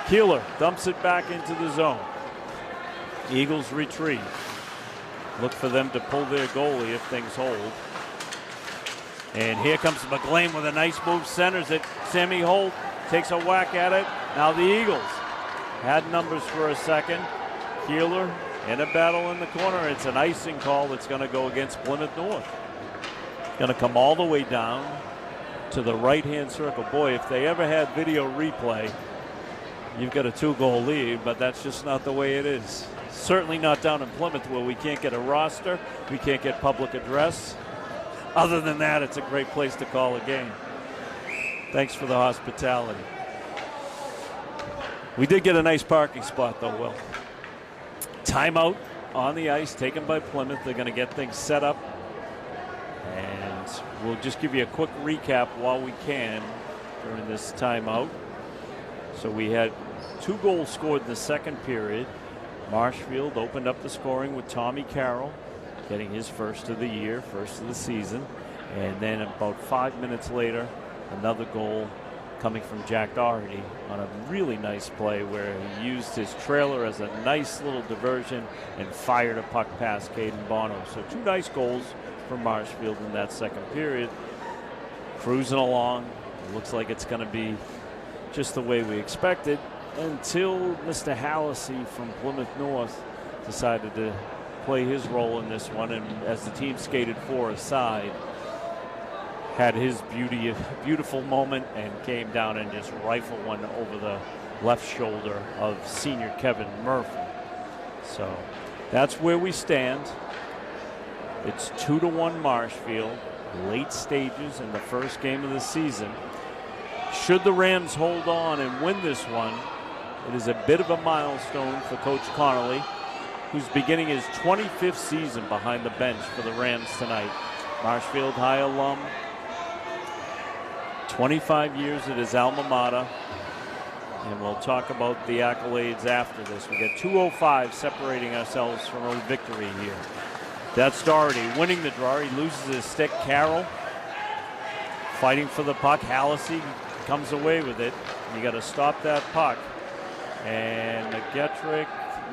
Keeler dumps it back into the zone. Eagles retrieve. Look for them to pull their goalie if things hold. And here comes McGlane with a nice move, centers it. Sammy Holt takes a whack at it. Now the Eagles had numbers for a second. Keeler in a battle in the corner. It's an icing call that's going to go against Plymouth North. Going to come all the way down to the right-hand circle. Boy, if they ever had video replay, you've got a 2-goal lead, but that's just not the way it is. Certainly not down in Plymouth where we can't get a roster, we can't get public address. Other than that, it's a great place to call a game. Thanks for the hospitality. We did get a nice parking spot though, Will. Timeout on the ice taken by Plymouth. They're going to get things set up. And we'll just give you a quick recap while we can during this timeout. So we had 2 goals scored in the second period. Marshfield opened up the scoring with Tommy Carroll, getting his first of the year, first of the season. And then about 5 minutes later, another goal coming from Jack Doherty on a really nice play where he used his trailer as a nice little diversion and fired a puck past Caden Bono. So 2 nice goals from Marshfield in that second period. Cruising along. It looks like it's going to be just the way we expected until Mr. Hallisey from Plymouth North decided to play his role in this one, and as the team skated 4 aside, had his beautiful moment and came down and just rifled one over the left shoulder of senior Kevin Murphy. So that's where we stand. It's 2-1 Marshfield, late stages in the first game of the season. Should the Rams hold on and win this one, it is a bit of a milestone for Coach Connolly, who's beginning his 25th season behind the bench for the Rams tonight. Marshfield High alum, 25 years at his alma mater, and we'll talk about the accolades after this. We got 2:05 separating ourselves from a victory here. That's Doherty winning the draw. He loses his stick. Carroll fighting for the puck. Hallisey comes away with it. You got to stop that puck. And McGettrick,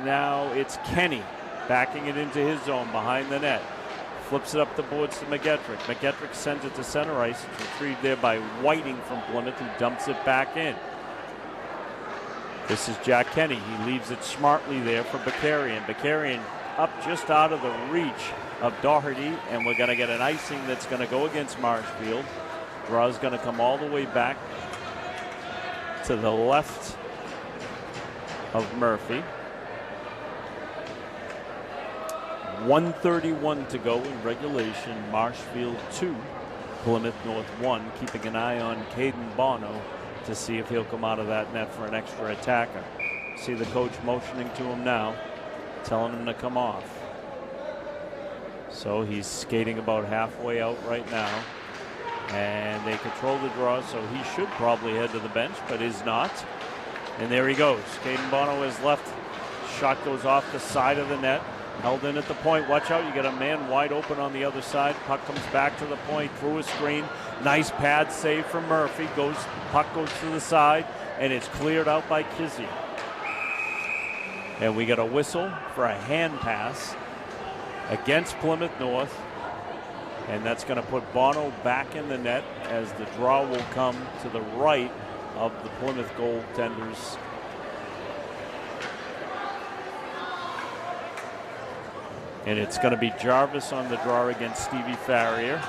now it's Kenny backing it into his zone behind the net. Flips it up the boards to McGettrick. McGettrick sends it to center ice. It's retrieved there by Whiting from Plymouth, who dumps it back in. This is Jack Kenny. He leaves it smartly there for Bakarian. Bakarian up just out of the reach of Doherty, and we're going to get an icing that's going to go against Marshfield. Draw's going to come all the way back to the left of Murphy. 1:31 to go in regulation. Marshfield 2, Plymouth North 1. Keeping an eye on Caden Bono to see if he'll come out of that net for an extra attacker. See the coach motioning to him now, telling him to come off. So he's skating about halfway out right now. And they control the draw, so he should probably head to the bench, but is not. And there he goes. Caden Bono is left. Shot goes off the side of the net. Held in at the point. Watch out, you got a man wide open on the other side. Puck comes back to the point through a screen. Nice pad save from Murphy. Puck goes to the side, and it's cleared out by Kizzy. And we got a whistle for a hand pass against Plymouth North. And that's going to put Bono back in the net as the draw will come to the right of the Plymouth goaltenders. And it's going to be Jarvis on the draw against Stevie Farrier.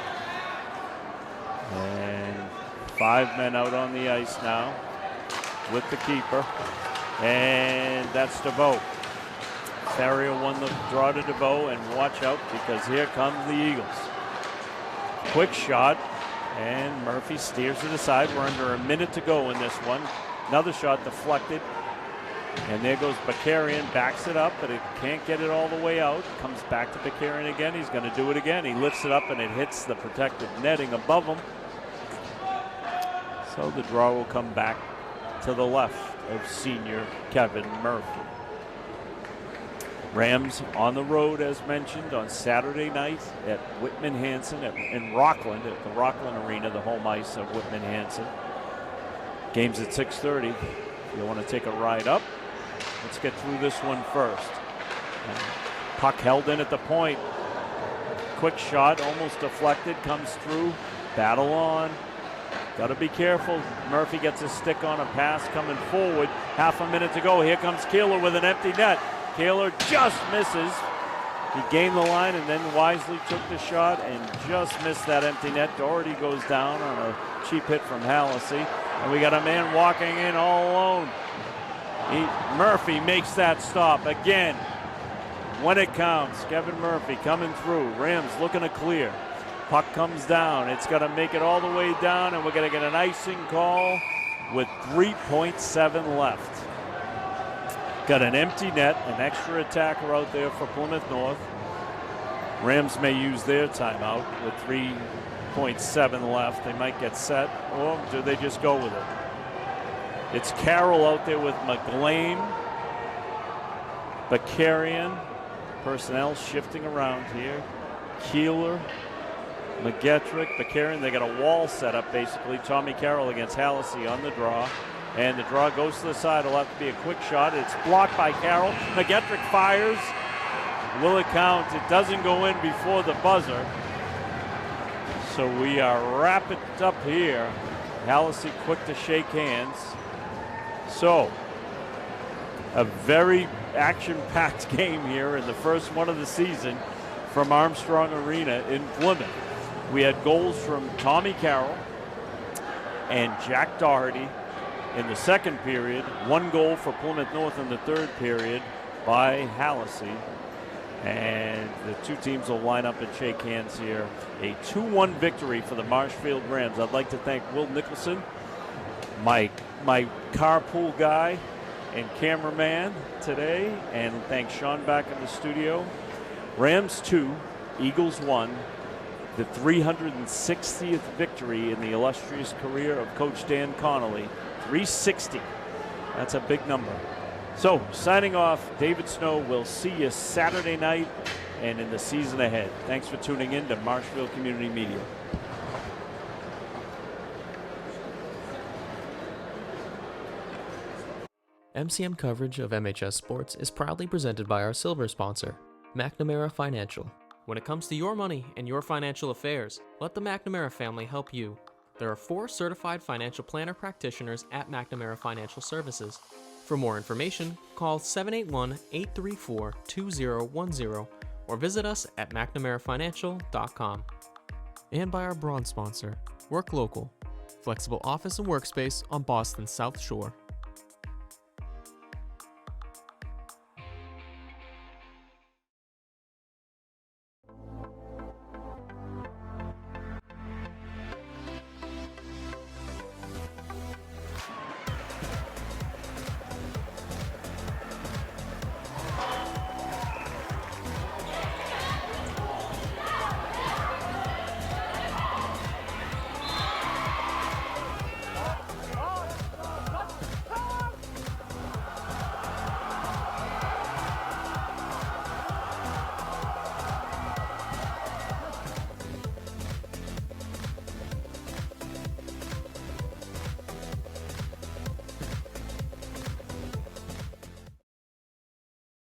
And 5 men out on the ice now with the keeper. And that's DeVoe. Farrier won the draw to DeVoe, and watch out because here comes the Eagles. Quick shot, and Murphy steers it aside. We're under a minute to go in this one. Another shot deflected. And there goes Bakarian, backs it up, but it can't get it all the way out. Comes back to Bakarian again. He's going to do it again. He lifts it up, and it hits the protected netting above him. So the draw will come back to the left of senior Kevin Murphy. Rams on the road, as mentioned, on Saturday night at Whitman Hanson in Rockland, at the Rockland Arena, the home ice of Whitman Hanson. Game's at 6:30. If you want to take a ride up, let's get through this one first. Puck held in at the point. Quick shot, almost deflected, comes through. Battle on. Got to be careful. Murphy gets a stick on a pass coming forward. Half a minute to go. Here comes Keeler with an empty net. Keeler just misses. He gained the line and then wisely took the shot and just missed that empty net. Doherty goes down on a cheap hit from Hallisey. And we got a man walking in all alone. Murphy makes that stop again. When it counts, Kevin Murphy coming through. Rams looking to clear. Puck comes down. It's going to make it all the way down, and we're going to get an icing call with 3.7 left. Got an empty net, an extra attacker out there for Plymouth North. Rams may use their timeout with 3.7 left. They might get set, or do they just go with it? It's Carroll out there with McGlane, Bakarian. Personnel shifting around here. Keeler, McGettrick, Bakarian. They got a wall set up basically. Tommy Carroll against Hallisey on the draw. And the draw goes to the side. It'll have to be a quick shot. It's blocked by Carroll. McGettrick fires. Will it count? It doesn't go in before the buzzer. So we are wrapping up here. Hallisey quick to shake hands. So a very action-packed game here in the first one of the season from Armstrong Arena in Plymouth. We had goals from Tommy Carroll and Jack Doherty in the second period. 1 goal for Plymouth North in the third period by Hallisey. And the two teams will line up and shake hands here. A 2-1 victory for the Marshfield Rams. I'd like to thank Will Nicholson, my carpool guy and cameraman today, and thank Sean back in the studio. Rams 2, Eagles 1. The 360th victory in the illustrious career of Coach Dan Connolly. 360. That's a big number. So, signing off, David Snow. We'll see you Saturday night and in the season ahead. Thanks for tuning in to Marshfield Community Media. MCM coverage of MHS Sports is proudly presented by our silver sponsor, McNamara Financial. When it comes to your money and your financial affairs, let the McNamara family help you. There are 4 certified financial planner practitioners at McNamara Financial Services. For more information, call 781-834-2010 or visit us at McNamaraFinancial.com. And by our bronze sponsor, Work Local, flexible office and workspace on Boston's South Shore.